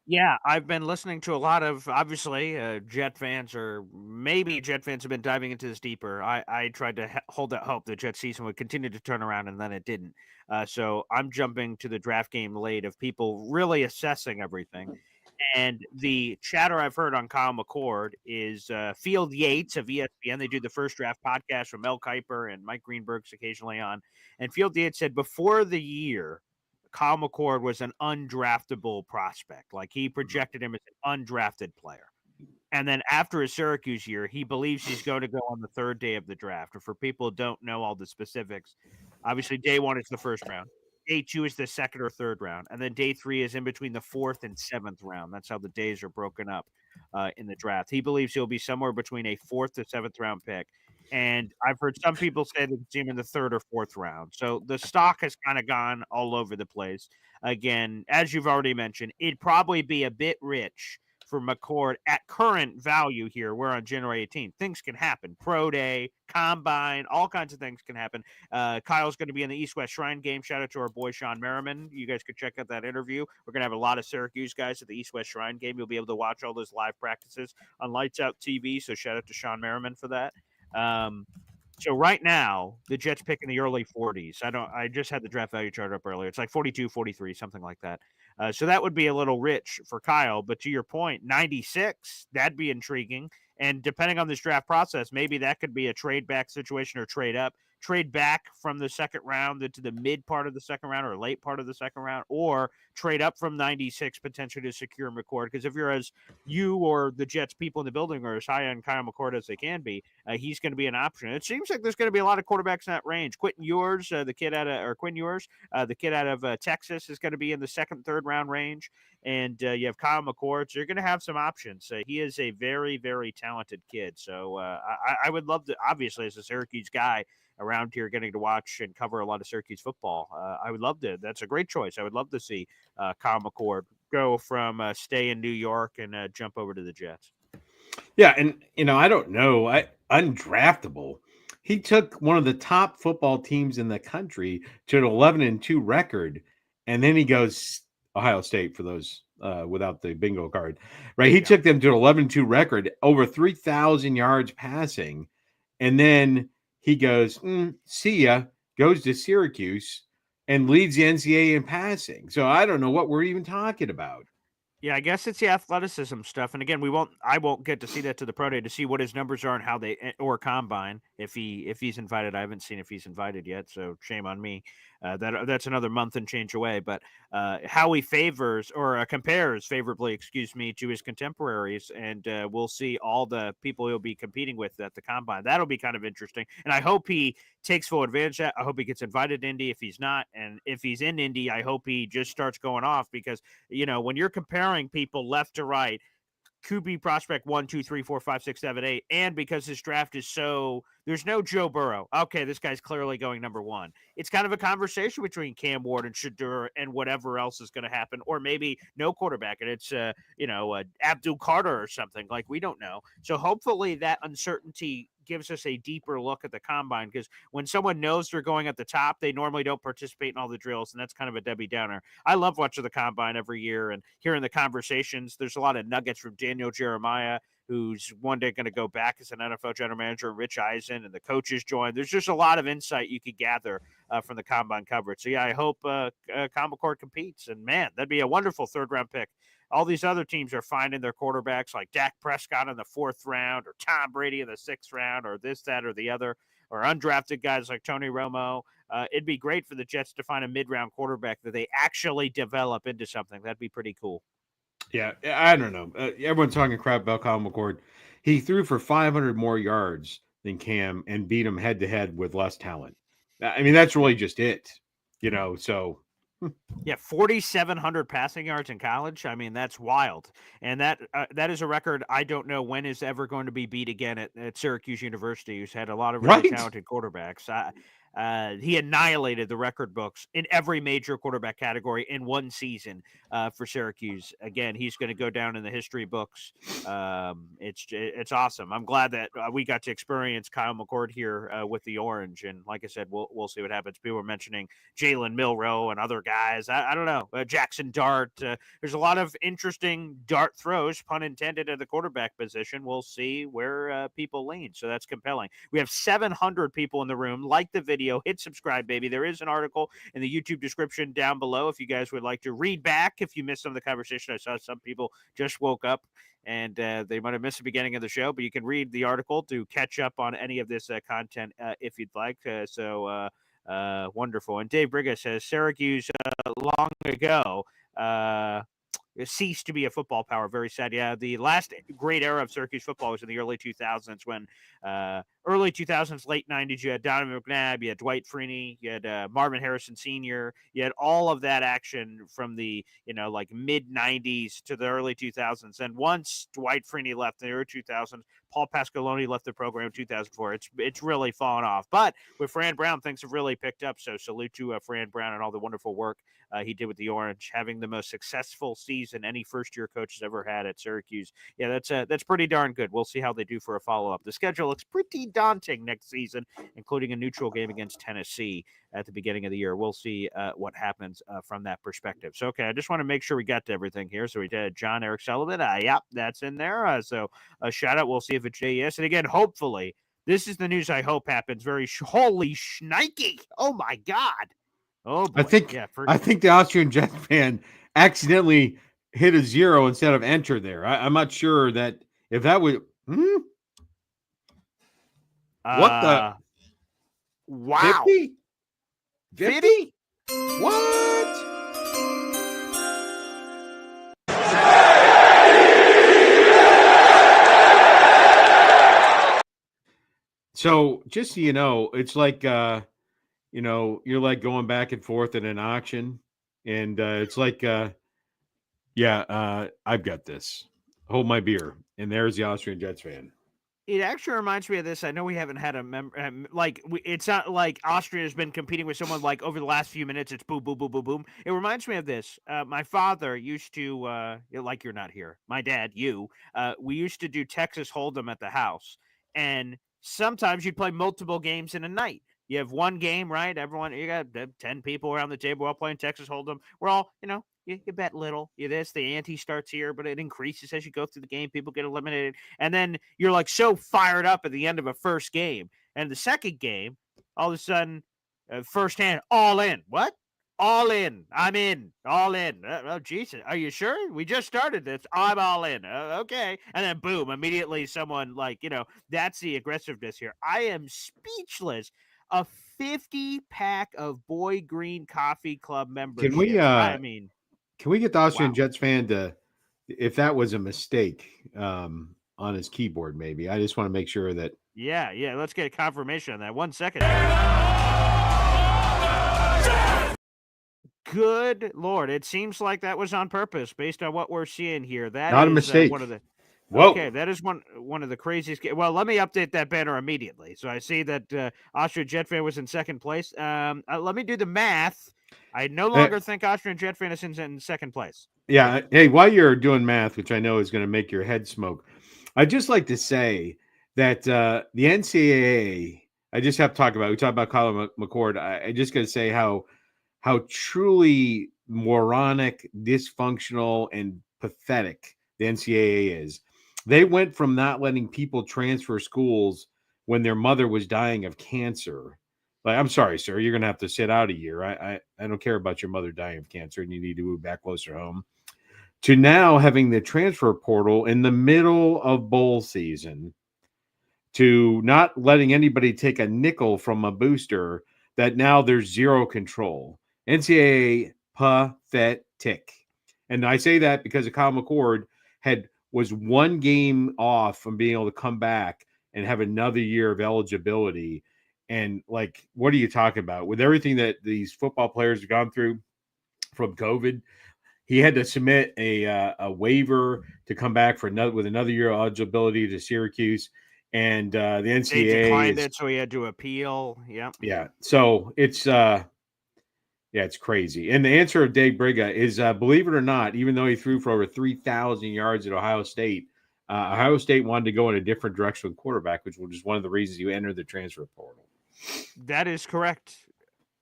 Speaker 1: Yeah, I've been listening to a lot of, obviously, Jet fans, or maybe Jet fans have been diving into this deeper. I tried to hold that hope the Jet season would continue to turn around, and then it didn't. So I'm jumping to the draft game late of people really assessing everything. And the chatter I've heard on Kyle McCord is Field Yates of ESPN. They do the First Draft podcast from Mel Kiper and Mike Greenberg's occasionally on. And Field Yates said before the year, Kyle McCord was an undraftable prospect. Like, he projected him as an undrafted player. And then after his Syracuse year, he believes he's going to go on the 3rd day of the draft. And for people who don't know all the specifics, obviously day 1 is the 1st round. Day 2 is the 2nd or 3rd round. And then day 3 is in between the 4th and 7th round. That's how the days are broken up in the draft. He believes he'll be somewhere between a 4th to 7th round pick. And I've heard some people say they can see him in the 3rd or 4th round. So the stock has kind of gone all over the place. Again, as you've already mentioned, it'd probably be a bit rich for McCord at current value here. We're on January 18th. Things can happen. Pro day, combine, all kinds of things can happen. Kyle's going to be in the East-West Shrine game. Shout out to our boy Sean Merriman. You guys could check out that interview. We're going to have a lot of Syracuse guys at the East-West Shrine game. You'll be able to watch all those live practices on Lights Out TV, so shout out to Sean Merriman for that. So right now, the Jets pick in the early 40s. I just had the draft value chart up earlier. It's like 42, 43, something like that. So that would be a little rich for Kyle. But to your point, 96, that'd be intriguing. And depending on this draft process, maybe that could be a trade back situation or trade up. Trade back from the second round into the mid part of the second round or late part of the second round, or trade up from 96 potentially to secure McCord. Because if you're as you or the Jets people in the building are as high on Kyle McCord as they can be, he's going to be an option. It seems like there's going to be a lot of quarterbacks in that range. Quinn Ewers, the kid out of Texas, is going to be in the second, third round range. And you have Kyle McCord, so you're going to have some options. He is a very, very talented kid. So I would love to, obviously, as a Syracuse guy around here, getting to watch and cover a lot of Syracuse football. I would love to. That's a great choice. I would love to see Kyle McCord go from stay in New York and jump over to the Jets.
Speaker 4: Yeah, and I don't know, undraftable. He took one of the top football teams in the country to an 11-2 record, and then he goes Ohio State for those without the bingo card, right? He took them to an 11-2 record, over 3,000 yards passing, and then he goes, see ya, goes to Syracuse and leads the NCAA in passing. So I don't know what we're even talking about.
Speaker 1: Yeah, I guess it's the athleticism stuff. And again, I won't get to see that to the pro day to see what his numbers are and how they, or combine if he's invited. I haven't seen if he's invited yet, so shame on me. That's another month and change away. But how he favors or compares favorably, to his contemporaries, and we'll see all the people he'll be competing with at the combine. That'll be kind of interesting, and I hope he takes full advantage of that. I hope he gets invited to Indy if he's not, and if he's in Indy, I hope he just starts going off because when you're comparing people left to right, QB prospect 1, 2, 3, 4, 5, 6, 7, 8, and because his draft is so there's no Joe Burrow. Okay, this guy's clearly going number 1. It's kind of a conversation between Cam Ward and Shadur and whatever else is going to happen, or maybe no quarterback and it's Abdul Carter or something. Like, we don't know. So hopefully that uncertainty gives us a deeper look at the combine, because when someone knows they're going at the top, they normally don't participate in all the drills, and that's kind of a Debbie Downer. I love watching the combine every year and hearing the conversations. There's a lot of nuggets from Daniel Jeremiah, who's one day going to go back as an NFL general manager, Rich Eisen, and the coaches join. There's just a lot of insight you could gather from the combine coverage. So, yeah, I hope Kyle McCord competes. And, man, that'd be a wonderful third-round pick. All these other teams are finding their quarterbacks like Dak Prescott in the 4th round, or Tom Brady in the 6th round, or this, that, or the other, or undrafted guys like Tony Romo. It'd be great for the Jets to find a mid-round quarterback that they actually develop into something. That'd be pretty cool.
Speaker 4: Yeah, I don't know. Everyone's talking crap about Kyle McCord. He threw for 500 more yards than Cam and beat him head-to-head with less talent. I mean, that's really just it, so...
Speaker 1: Yeah, 4,700 passing yards in college. I mean, that's wild. And that is a record I don't know when is ever going to be beat again at Syracuse University, who's had a lot of really talented quarterbacks. He annihilated the record books in every major quarterback category in one season for Syracuse. Again, he's going to go down in the history books. It's awesome. I'm glad that we got to experience Kyle McCord here with the Orange. And like I said, we'll see what happens. People were mentioning Jalen Milroe and other guys. I don't know. Jackson Dart. There's a lot of interesting dart throws, pun intended, at the quarterback position. We'll see where people lean. So that's compelling. We have 700 people in the room. Like the video. Hit subscribe, baby. There is an article in the YouTube description down below if you guys would like to read back. If you missed some of the conversation, I saw some people just woke up and they might have missed the beginning of the show, but you can read the article to catch up on any of this content if you'd like. So wonderful. And Dave Briga says Syracuse long ago ceased to be a football power. Very sad. Yeah, the last great era of Syracuse football was in the early 2000s when early 2000s, late 90s, you had Donovan McNabb, you had Dwight Freeney, you had Marvin Harrison Sr., you had all of that action from the, like mid 90s to the early 2000s. And once Dwight Freeney left in the early 2000s, Paul Pasqualoni left the program in 2004. It's really fallen off. But with Fran Brown, things have really picked up. So salute to Fran Brown and all the wonderful work he did with the Orange, having the most successful season any first-year coach has ever had at Syracuse. Yeah, that's pretty darn good. We'll see how they do for a follow-up. The schedule looks pretty daunting next season, including a neutral game against Tennessee at the beginning of the year. We'll see what happens from that perspective. So, okay, I just want to make sure we got to everything here. So we did John Eric Sullivan. Yep, that's in there. So a shout-out. We'll see if it's JES. And again, hopefully, this is the news I hope happens. Holy shnikey. Oh, my God. Oh, boy.
Speaker 4: I think the Austrian Jet fan accidentally hit a 0 instead of enter there. I'm not sure that if that would. What the?
Speaker 1: Wow.
Speaker 4: 50? 50? What? So just so you know, it's like you're like going back and forth in an auction, and it's like I've got this. Hold my beer. And there's the Austrian Jets fan.
Speaker 1: It actually reminds me of this. I know we haven't had a it's not like Austria has been competing with someone like over the last few minutes. It's boom, boom, boom, boom, boom. It reminds me of this. My father used to, like you're not here. My dad, we used to do Texas Hold'em at the house. And sometimes you'd play multiple games in a night. You have one game, right? Everyone, you got 10 people around the table all playing Texas Hold'em. We're all, you bet little. The ante starts here, but it increases as you go through the game. People get eliminated. And then you're like so fired up at the end of a first game. And the second game, all of a sudden, first hand, all in. What? All in. I'm in. All in. Oh, Jesus. Are you sure? We just started this. I'm all in. Okay. And then boom, immediately someone that's the aggressiveness here. I am speechless. A 50-pack of Boy Green Coffee Club membership.
Speaker 4: Can we get the Austrian Jets fan to, if that was a mistake on his keyboard, maybe? I just want to make sure that.
Speaker 1: Yeah. Let's get a confirmation on that. 1 second. Good Lord. It seems like that was on purpose based on what we're seeing here. That
Speaker 4: not a mistake.
Speaker 1: One of the.
Speaker 4: Whoa.
Speaker 1: Okay, that is one of the craziest. Well, let me update that banner immediately. So I see that Austrian Jet fan was in second place. Let me do the math. I no longer think Austrian Jet fan is in second place.
Speaker 4: Yeah. Hey, while you're doing math, which I know is going to make your head smoke, I'd just like to say that the NCAA, I just have to talk about, we talked about Colin McCord. I just got to say how truly moronic, dysfunctional, and pathetic the NCAA is. They went from not letting people transfer schools when their mother was dying of cancer. Like, I'm sorry, sir, you're going to have to sit out a year. I don't care about your mother dying of cancer and you need to move back closer home. To now having the transfer portal in the middle of bowl season, to not letting anybody take a nickel from a booster, that now there's zero control. NCAA pathetic. And I say that because Kyle McCord was one game off from being able to come back and have another year of eligibility. And like, what are you talking about? With everything that these football players have gone through from COVID, he had to submit a waiver to come back with another year of eligibility to Syracuse. And the NCAA
Speaker 1: they declined it, so he had to appeal. Yep.
Speaker 4: Yeah. So it's it's crazy. And the answer of Dave Briga is, believe it or not, even though he threw for over 3,000 yards at Ohio State wanted to go in a different direction with quarterback, which was one of the reasons you entered the transfer portal.
Speaker 1: That is correct.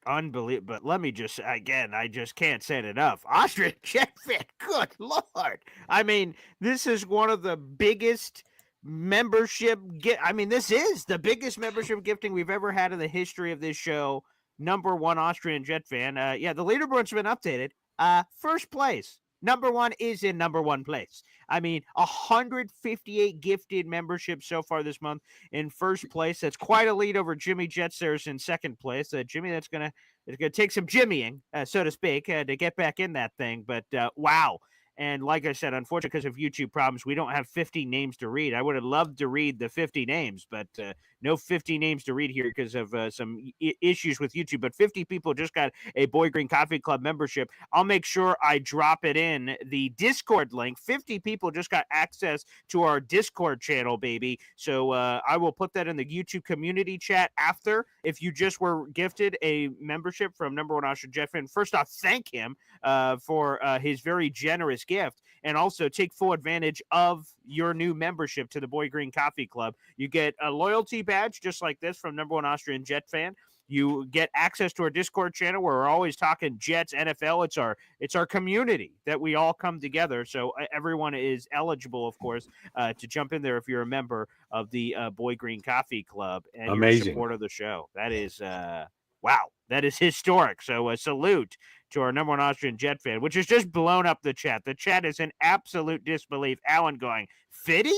Speaker 1: Unbelievable. But let me just, again, I just can't say it enough. Austrian Jet fan, good Lord. I mean, this is one of the biggest membership. This is the biggest membership gifting we've ever had in the history of this show. Number one Austrian Jet fan. The leaderboard's been updated. First place. Number one is in number one place. 158 gifted memberships so far this month in first place. That's quite a lead over Jimmy Jetsters in second place. Jimmy, it's gonna take some jimmying, so to speak, to get back in that thing. But wow. And like I said, unfortunately, because of YouTube problems, we don't have 50 names to read. I would have loved to read the 50 names, but no 50 names to read here because of some issues with YouTube, but 50 people just got a Boy Green Coffee Club membership. I'll make sure I drop it in the Discord link. 50 people just got access to our Discord channel, baby. So I will put that in the YouTube community chat after. If you just were gifted a membership from number one Austrian Jet fan, first off, thank him for his very generous gift, and also take full advantage of your new membership to the Boy Green Coffee Club. You get a loyalty badge just like this from number one Austrian Jet fan. You get access to our Discord channel where we're always talking Jets, NFL. It's our community that we all come together. So everyone is eligible, of course, to jump in there if you're a member of the Boy Green Coffee Club and
Speaker 4: Amazing.
Speaker 1: You're a supporter of the show. That is wow. That is historic. So a salute to our number one Austrian Jet fan, which has just blown up the chat. The chat is in absolute disbelief. Alan going, Fitty?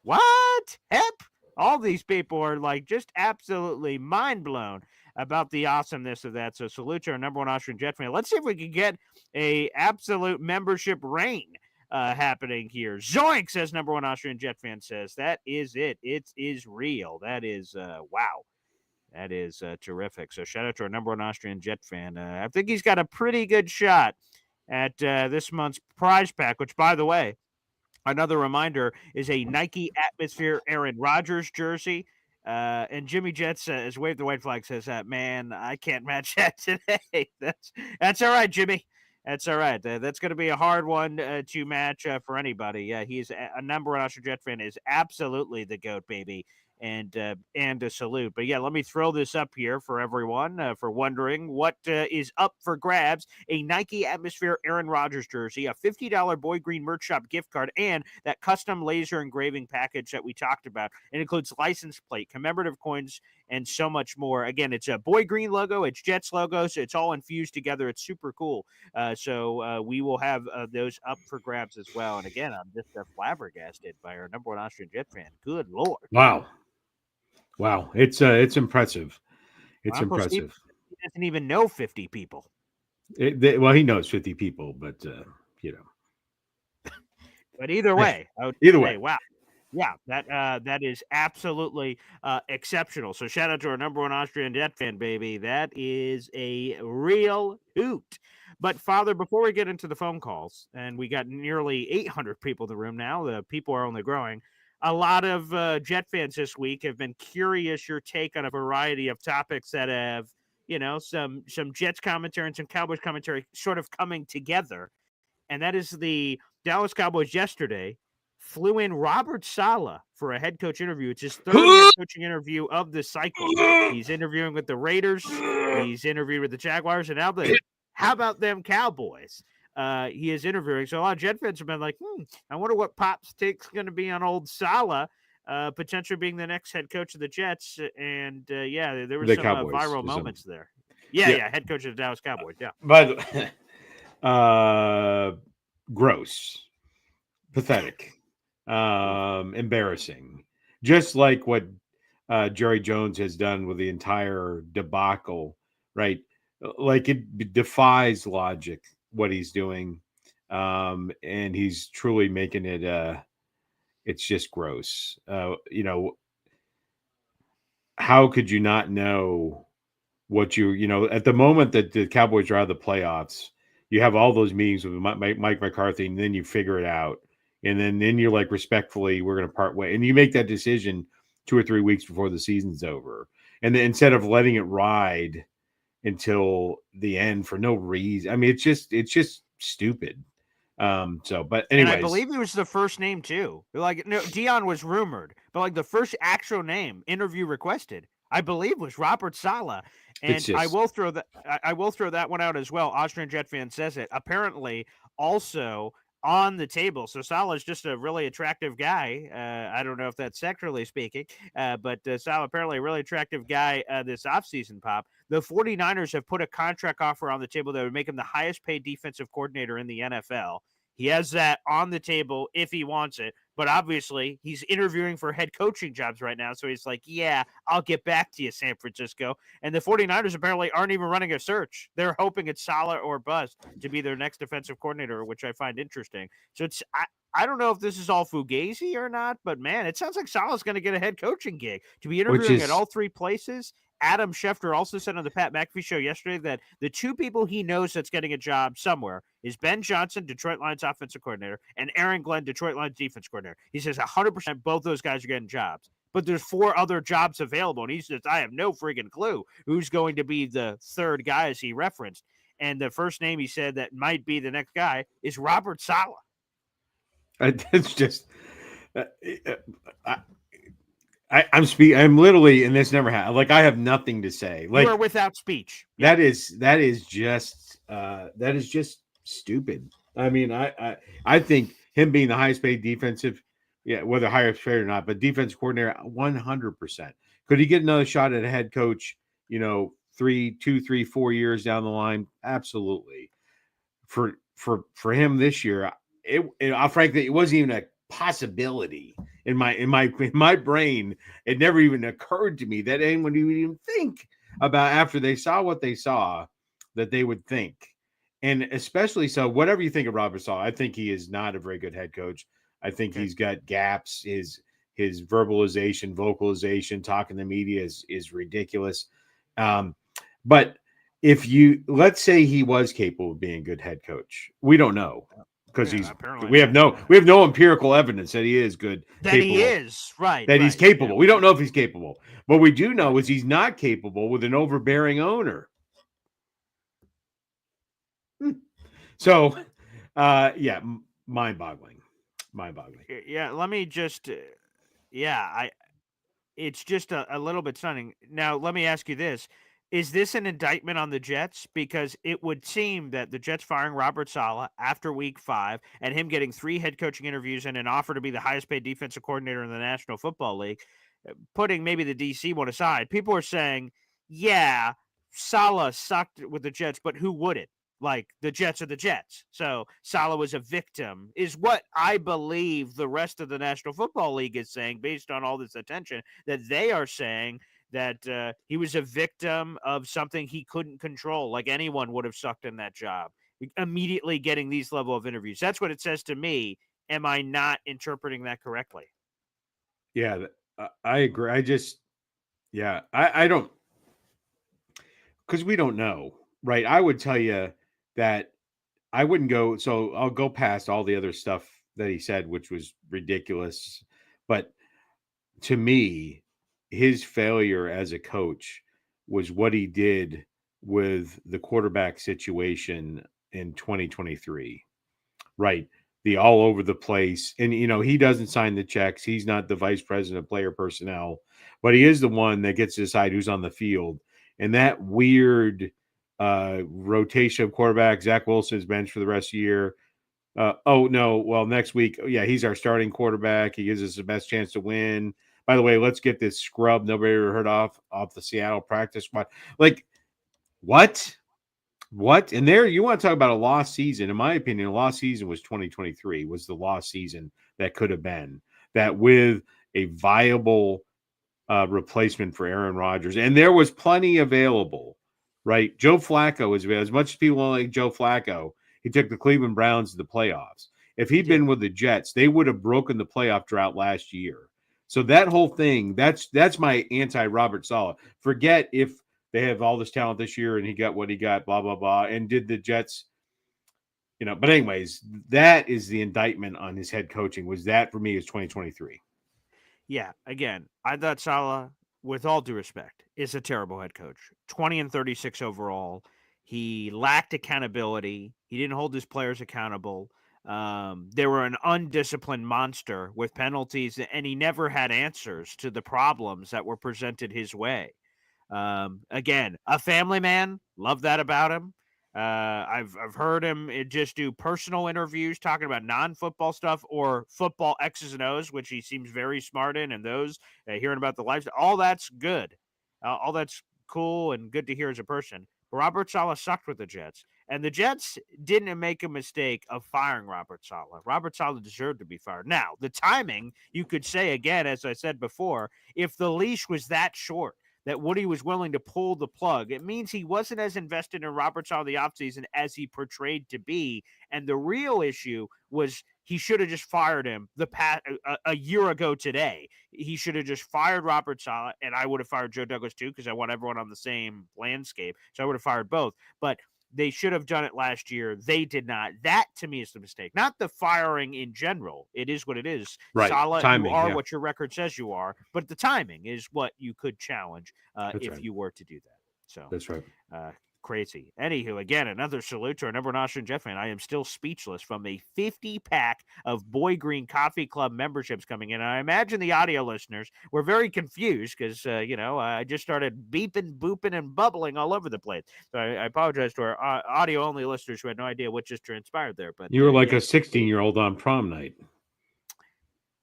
Speaker 1: What? Hep? All these people are like just absolutely mind blown about the awesomeness of that. So salute to our number one Austrian Jet fan. Let's see if we can get a absolute membership reign happening here. Zoink, says number one Austrian Jet fan, says that is it. It is real. That is wow. That is terrific. So shout out to our number one Austrian Jet fan. I think he's got a pretty good shot at this month's prize pack, which, by the way, another reminder is a Nike Atmosphere Aaron Rodgers jersey. And Jimmy Jets has waved the white flag, says, man, I can't match that today. That's all right, Jimmy. That's all right. That's going to be a hard one to match for anybody. Yeah, he's a number one Austrian Jet fan, is absolutely the GOAT, baby. And a salute. But yeah, let me throw this up here for everyone for wondering what is up for grabs. A Nike Atmosphere Aaron Rodgers jersey, a $50 Boy Green merch shop gift card, and that custom laser engraving package that we talked about. It includes license plate, commemorative coins, and so much more. Again, it's a Boy Green logo, it's Jets logo, so it's all infused together. It's super cool. So we will have those up for grabs as well. And again, I'm just flabbergasted by our number one Austrian Jet fan. Good Lord.
Speaker 4: Wow. It's impressive. It's
Speaker 1: Uncle
Speaker 4: impressive.
Speaker 1: Steve, he doesn't even know 50 people.
Speaker 4: Well, he knows 50 people, but
Speaker 1: But either way, I would
Speaker 4: Either
Speaker 1: say,
Speaker 4: way.
Speaker 1: wow. Yeah, that is absolutely exceptional. So shout out to our number one Austrian Jet fan, baby. That is a real hoot. But Father, before we get into the phone calls, and we got nearly 800 people in the room now, the people are only growing. A lot of Jet fans this week have been curious your take on a variety of topics that have, some Jets commentary and some Cowboys commentary sort of coming together. And that is the Dallas Cowboys yesterday flew in Robert Saleh for a head coach interview. It's his third head coaching interview of the cycle. He's interviewing with the Raiders. He's interviewed with the Jaguars. And now how about them Cowboys? He is interviewing. So a lot of Jet fans have been like, I wonder what Pop's take's going to be on old Saleh, potentially being the next head coach of the Jets. And there were some viral moments there. Yeah, head coach of the Dallas Cowboys. Yeah.
Speaker 4: By the way, gross, pathetic, embarrassing. Just like what Jerry Jones has done with the entire debacle, right? Like it defies logic what he's doing, and he's truly making it. It's just gross. How could you not know what at the moment that the Cowboys are out of the playoffs? You have all those meetings with Mike McCarthy, and then you figure it out. And then you're like, respectfully, we're going to part way. And you make that decision 2 or 3 weeks before the season's over. And then instead of letting it ride until the end for no reason. I mean, it's just stupid. But anyways.
Speaker 1: And I believe he was the first name too. Like, no, Dion was rumored, but like the first actual name interview requested, I believe, was Robert Saleh. And I will throw that one out as well. Austrian Jet fan says it. Apparently, also on the table. So Saleh is just a really attractive guy. I don't know if that's sexually speaking, but Saleh apparently a really attractive guy this offseason, Pop. The 49ers have put a contract offer on the table that would make him the highest paid defensive coordinator in the NFL. He has that on the table if he wants it. But obviously, he's interviewing for head coaching jobs right now. So he's like, yeah, I'll get back to you, San Francisco. And the 49ers apparently aren't even running a search. They're hoping it's Saleh or bust to be their next defensive coordinator, which I find interesting. So I don't know if this is all fugazi or not, but man, it sounds like Saleh's going to get a head coaching gig. To be
Speaker 4: Which
Speaker 1: interviewing at
Speaker 4: is
Speaker 1: all three places, Adam Schefter also said on the Pat McAfee show yesterday that the two people he knows that's getting a job somewhere is Ben Johnson, Detroit Lions offensive coordinator, and Aaron Glenn, Detroit Lions defense coordinator. He says 100% both those guys are getting jobs. But there's 4 other jobs available, and he says, I have no friggin' clue who's going to be the third guy, as he referenced. And the first name he said that might be the next guy is Robert Saleh.
Speaker 4: it's just I'm literally, and this never happened. Like, I have nothing to say. Like,
Speaker 1: you are without speech.
Speaker 4: That is just stupid. I mean, I think him being the highest paid defensive, whether highest paid or not, but defensive coordinator, 100%. Could he get another shot at a head coach? 2, 3, 4 years down the line? Absolutely. For him this year, frankly, it wasn't even a possibility in my brain. It never even occurred to me that anyone would even think about, after they saw what they saw, that they would think. And especially so, whatever you think of Robert Saleh, I think he is not a very good head coach. I think he's got gaps. His vocalization, talking to the media is ridiculous. But if let's say he was capable of being a good head coach, we don't know, because we have no empirical evidence that he is good.
Speaker 1: He is right.
Speaker 4: That he's capable. Yeah. We don't know if he's capable. What we do know is he's not capable with an overbearing owner. So, mind-boggling.
Speaker 1: Yeah, let me just, it's just a little bit stunning. Now, let me ask you this. Is this an indictment on the Jets? Because it would seem that the Jets firing Robert Saleh after week 5 and him getting 3 head coaching interviews and an offer to be the highest paid defensive coordinator in the National Football League, putting maybe the DC one aside, people are saying, yeah, Saleh sucked with the Jets, but who wouldn't? Like, the Jets are the Jets. So Saleh was a victim, is what I believe the rest of the National Football League is saying, based on all this attention, that they are saying that he was a victim of something he couldn't control, like anyone would have sucked in that job, immediately getting these level of interviews. That's what it says to me. Am I not interpreting that correctly?
Speaker 4: Yeah, I agree. I don't, because we don't know, right? I would tell you that I wouldn't go, so I'll go past all the other stuff that he said, which was ridiculous. But to me, his failure as a coach was what he did with the quarterback situation in 2023, right? The all over the place. And, he doesn't sign the checks. He's not the vice president of player personnel, but he is the one that gets to decide who's on the field. And that weird rotation of quarterback, Zach Wilson's bench for the rest of the year. Next week, he's our starting quarterback. He gives us the best chance to win. By the way, let's get this scrub nobody ever heard off the Seattle practice squad. Like, what? And there, you want to talk about a lost season. In my opinion, a lost season was 2023, was the lost season that could have been. That with a viable replacement for Aaron Rodgers. And there was plenty available, right? Joe Flacco was available. As much as people like Joe Flacco, he took the Cleveland Browns to the playoffs. If he'd been with the Jets, they would have broken the playoff drought last year. So that whole thing, that's my anti-Robert Saleh. Forget if they have all this talent this year and he got what he got, blah, blah, blah. And did the Jets, but anyways, that is the indictment on his head coaching. Was that, for me, is 2023.
Speaker 1: Yeah, again, I thought Saleh, with all due respect, is a terrible head coach. 20-36 overall. He lacked accountability. He didn't hold his players accountable. They were an undisciplined monster with penalties, and he never had answers to the problems that were presented his way. Again, a family man. Love that about him. I've heard him just do personal interviews talking about non-football stuff or football X's and O's, which he seems very smart in, and those hearing about the lifestyle. All that's good. All that's cool and good to hear as a person. Robert Saleh sucked with the Jets, and the Jets didn't make a mistake of firing Robert Saleh. Robert Saleh deserved to be fired. Now, the timing, you could say again, as I said before, if the leash was that short, that Woody was willing to pull the plug, it means he wasn't as invested in Robert Saleh the offseason as he portrayed to be. And the real issue was he should have just fired him a year ago today. He should have just fired Robert Saleh, and I would have fired Joe Douglas too, because I want everyone on the same landscape. So I would have fired both. But they should have done it last year. They did not. That, to me, is the mistake. Not the firing in general. It is what it is.
Speaker 4: Right.
Speaker 1: Saleh,
Speaker 4: Timing,
Speaker 1: you are
Speaker 4: yeah.
Speaker 1: what your record says you are, but the timing is what you could challenge if
Speaker 4: right.
Speaker 1: you were to do that. So
Speaker 4: That's right.
Speaker 1: Crazy. Anywho, again, another salute to our number one Austrian Jet fan. I am still speechless from a 50-pack of Boy Green Coffee Club memberships coming in. And I imagine the audio listeners were very confused because, I just started beeping, booping, and bubbling all over the place. So I apologize to our audio-only listeners who had no idea what just transpired there. But
Speaker 4: you were like a 16-year-old on prom night.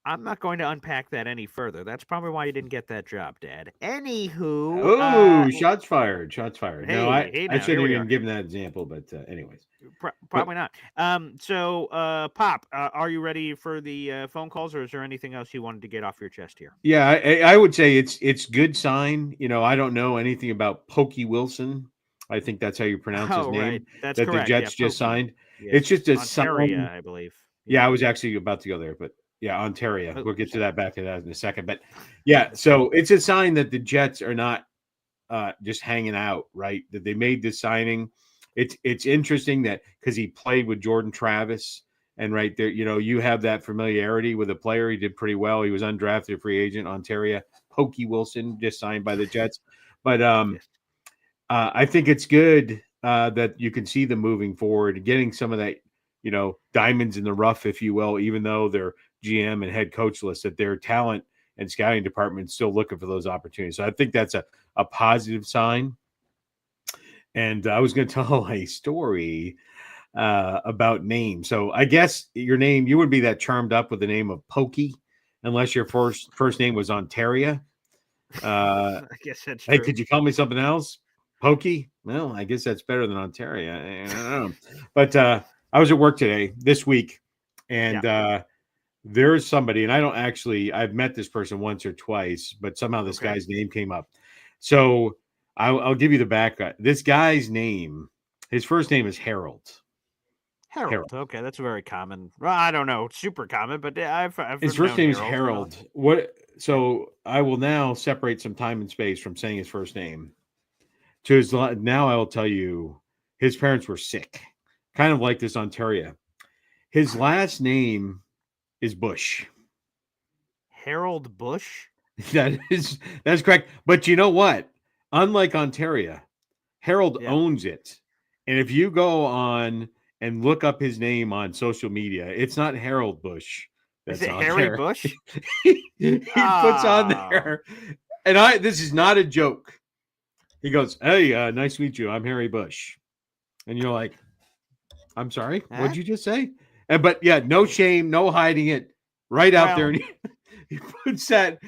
Speaker 1: I'm not going to unpack that any further. That's probably why you didn't get that job, Dad. Anywho.
Speaker 4: Oh, shots fired. Shots fired.
Speaker 1: Hey,
Speaker 4: no, I
Speaker 1: now,
Speaker 4: shouldn't even give that example, but anyways.
Speaker 1: Probably not. Pop, are you ready for the phone calls, or is there anything else you wanted to get off your chest here?
Speaker 4: Yeah, I would say it's good sign. I don't know anything about Pokey Wilson. I think that's how you pronounce his name.
Speaker 1: Right. That's
Speaker 4: that
Speaker 1: correct.
Speaker 4: the Jets just signed.
Speaker 1: Yes.
Speaker 4: It's just a
Speaker 1: Ontario,
Speaker 4: sign.
Speaker 1: I believe.
Speaker 4: Yeah, I was actually about to go there, but yeah, Ontario. We'll get to that back to that in a second. But yeah, so it's a sign that the Jets are not just hanging out, right? That they made this signing. It's interesting that because he played with Jordan Travis, and right there, you have that familiarity with a player. He did pretty well. He was undrafted free agent, Ontario. Pokey Wilson just signed by the Jets. But I think it's good that you can see them moving forward, getting some of that, diamonds in the rough, if you will, even though they're GM and head coach list, that their talent and scouting department is still looking for those opportunities. So I think that's a positive sign. And I was going to tell a story about name. So I guess your name, you wouldn't be that charmed up with the name of Pokey unless your first name was Ontario.
Speaker 1: I guess that's true.
Speaker 4: Hey, could you call me something else? Pokey? Well, I guess that's better than Ontario. I don't know. But I was at work this week, and there's somebody, and I've met this person once or twice, but somehow this guy's name came up. So I'll give you the background. This guy's name, his first name is Harold.
Speaker 1: Harold. Okay, that's very common. Well, I don't know, super common, but I've
Speaker 4: his first name is Harold. So I will now separate some time and space from saying his first name to his. Now I will tell you, his parents were sick, kind of like this Ontario. His last name is Bush.
Speaker 1: Harold Bush?
Speaker 4: That's correct. But you know what? Unlike Ontario, Harold owns it. And if you go on and look up his name on social media, it's not Harold Bush.
Speaker 1: Is it Harry Bush?
Speaker 4: he puts on there. And this is not a joke. He goes, "Hey, nice to meet you. I'm Harry Bush." And you're like, "I'm sorry, what'd you just say?" But yeah, no shame, no hiding it, right out there. And he puts that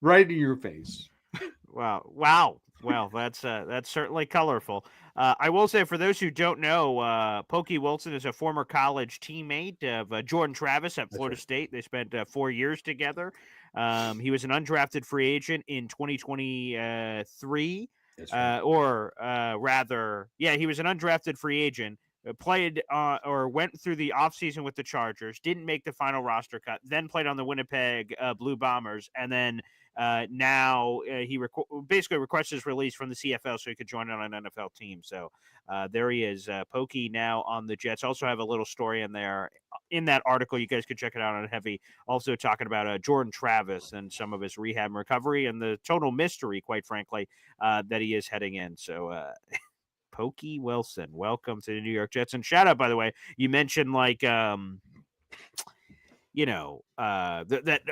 Speaker 4: right in your face.
Speaker 1: Wow. Well, that's certainly colorful. I will say, for those who don't know, Pokey Wilson is a former college teammate of Jordan Travis at Florida State. They spent 4 years together. He was an undrafted free agent in 2023. Right. He was an undrafted free agent. Played or went through the offseason with the Chargers, didn't make the final roster cut, then played on the Winnipeg Blue Bombers, and then now he basically requested his release from the CFL so he could join on an NFL team. So there he is, Pokey now on the Jets. Also have a little story in there in that article. You guys could check it out on Heavy. Also talking about Jordan Travis and some of his rehab and recovery and the total mystery, quite frankly, that he is heading in. So Pokey Wilson, welcome to the New York Jets. And shout out, by the way, you mentioned that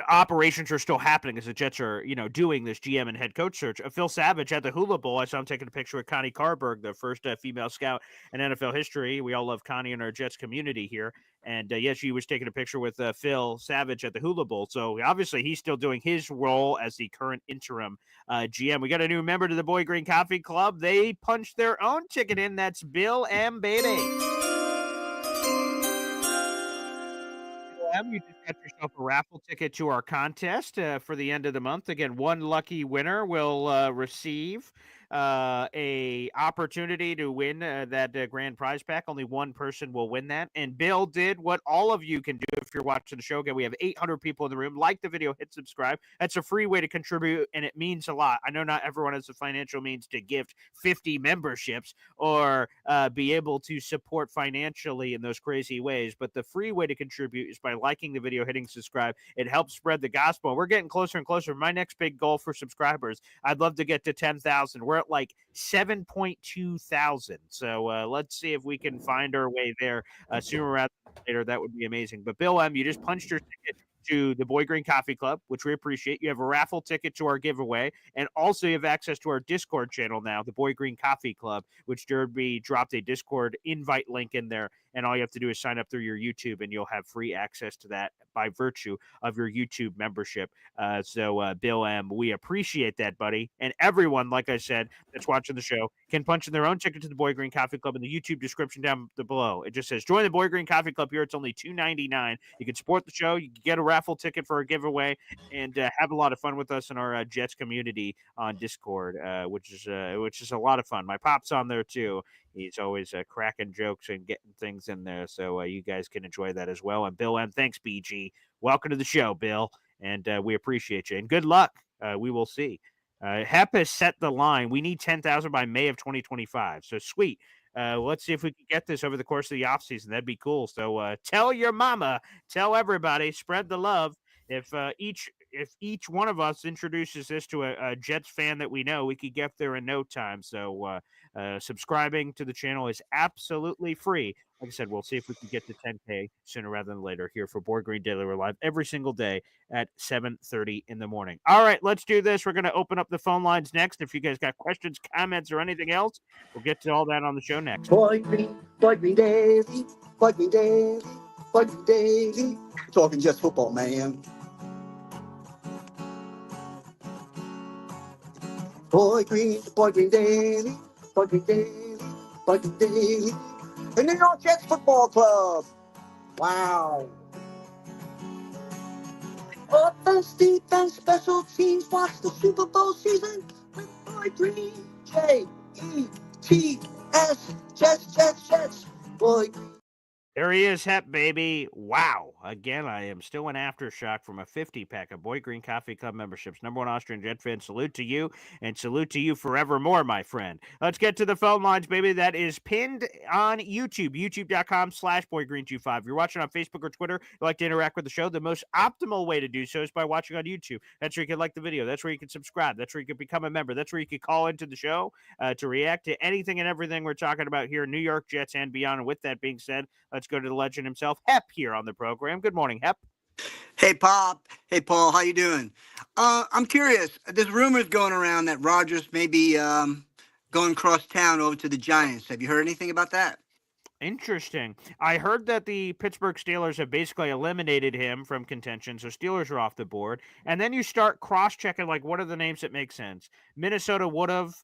Speaker 1: operations are still happening as the Jets are, doing this GM and head coach search. Phil Savage at the Hula Bowl, I saw him taking a picture with Connie Carberg, the first female scout in NFL history. We all love Connie in our Jets community here. And she was taking a picture with Phil Savage at the Hula Bowl. So obviously he's still doing his role as the current interim GM. We got a new member to the Boy Green Coffee Club. They punched their own ticket in. That's Bill M. Baby. You just got yourself a raffle ticket to our contest for the end of the month. Again, one lucky winner will receive a opportunity to win that grand prize pack. Only one person will win that. And Bill did what all of you can do if you're watching the show. Again, we have 800 people in the room. Like the video, hit subscribe. That's a free way to contribute, and it means a lot. I know not everyone has the financial means to gift 50 memberships or be able to support financially in those crazy ways, but the free way to contribute is by liking the video, hitting subscribe. It helps spread the gospel. We're getting closer and closer. My next big goal for subscribers, I'd love to get to 10,000. We're at like 7.2 thousand. So let's see if we can find our way there sooner rather than later. That would be amazing. But Bill M., you just punched your ticket to the Boy Green Coffee Club, which we appreciate. You have a raffle ticket to our giveaway, and also you have access to our Discord channel now, the Boy Green Coffee Club, which Derby dropped a Discord invite link in there, and all you have to do is sign up through your YouTube, and you'll have free access to that by virtue of your YouTube membership. So Bill M., we appreciate that, buddy. And everyone, like I said, that's watching the show can punch in their own ticket to the Boy Green Coffee Club in the YouTube description down below. It just says, join the Boy Green Coffee Club here. It's only $2.99. You can support the show. You can get a raffle ticket for a giveaway and have a lot of fun with us in our Jets community on Discord, which is a lot of fun. My pop's on there too. He's always cracking jokes and getting things in there, so you guys can enjoy that as well. And Bill M., thanks, BG. Welcome to the show, Bill, and we appreciate you. And good luck. We will see. Hep has set the line. We need 10,000 by May of 2025. So sweet. Let's see if we can get this over the course of the offseason. That'd be cool. So tell your mama, tell everybody, spread the love. If each one of us introduces this to a Jets fan that we know, we could get there in no time. So subscribing to the channel is absolutely free. Like I said, we'll see if we can get to 10K sooner rather than later here for Board Green Daily. We're live every single day at 7:30 in the morning. All right, let's do this. We're going to open up the phone lines next. If you guys got questions, comments, or anything else, we'll get to all that on the show next.
Speaker 6: Boy Green Daily, Boy Green Daily, Boy Green Daily. Talking just football, man. Boy Green Daily, Boy Green Daily, Boy Green Daily. The New York Jets Football Club. Wow. Offense, defense, special teams. Watch the Super Bowl season with Boy Green. J-E-T-S. Jets. Boy Green.
Speaker 1: There he is, Hep, baby. Wow. Again, I am still in aftershock from a 50-pack of Boy Green Coffee Club memberships. Number one Austrian Jet fan, salute to you, and salute to you forevermore, my friend. Let's get to the phone lines, baby. That is pinned on YouTube, youtube.com/BoyGreen25. If you're watching on Facebook or Twitter, you'd like to interact with the show, the most optimal way to do so is by watching on YouTube. That's where you can like the video. That's where you can subscribe. That's where you can become a member. That's where you can call into the show to react to anything and everything we're talking about here, New York Jets and beyond. And with that being said, let's go to the legend himself, Hep, here on the program. Good morning, Hep.
Speaker 6: Hey, Pop. Hey, Paul. How you doing? I'm curious. There's rumors going around that Rodgers may be going across town over to the Giants. Have you heard anything about that?
Speaker 1: Interesting. I heard that the Pittsburgh Steelers have basically eliminated him from contention, so Steelers are off the board. And then you start cross-checking, like, what are the names that make sense? Minnesota would have,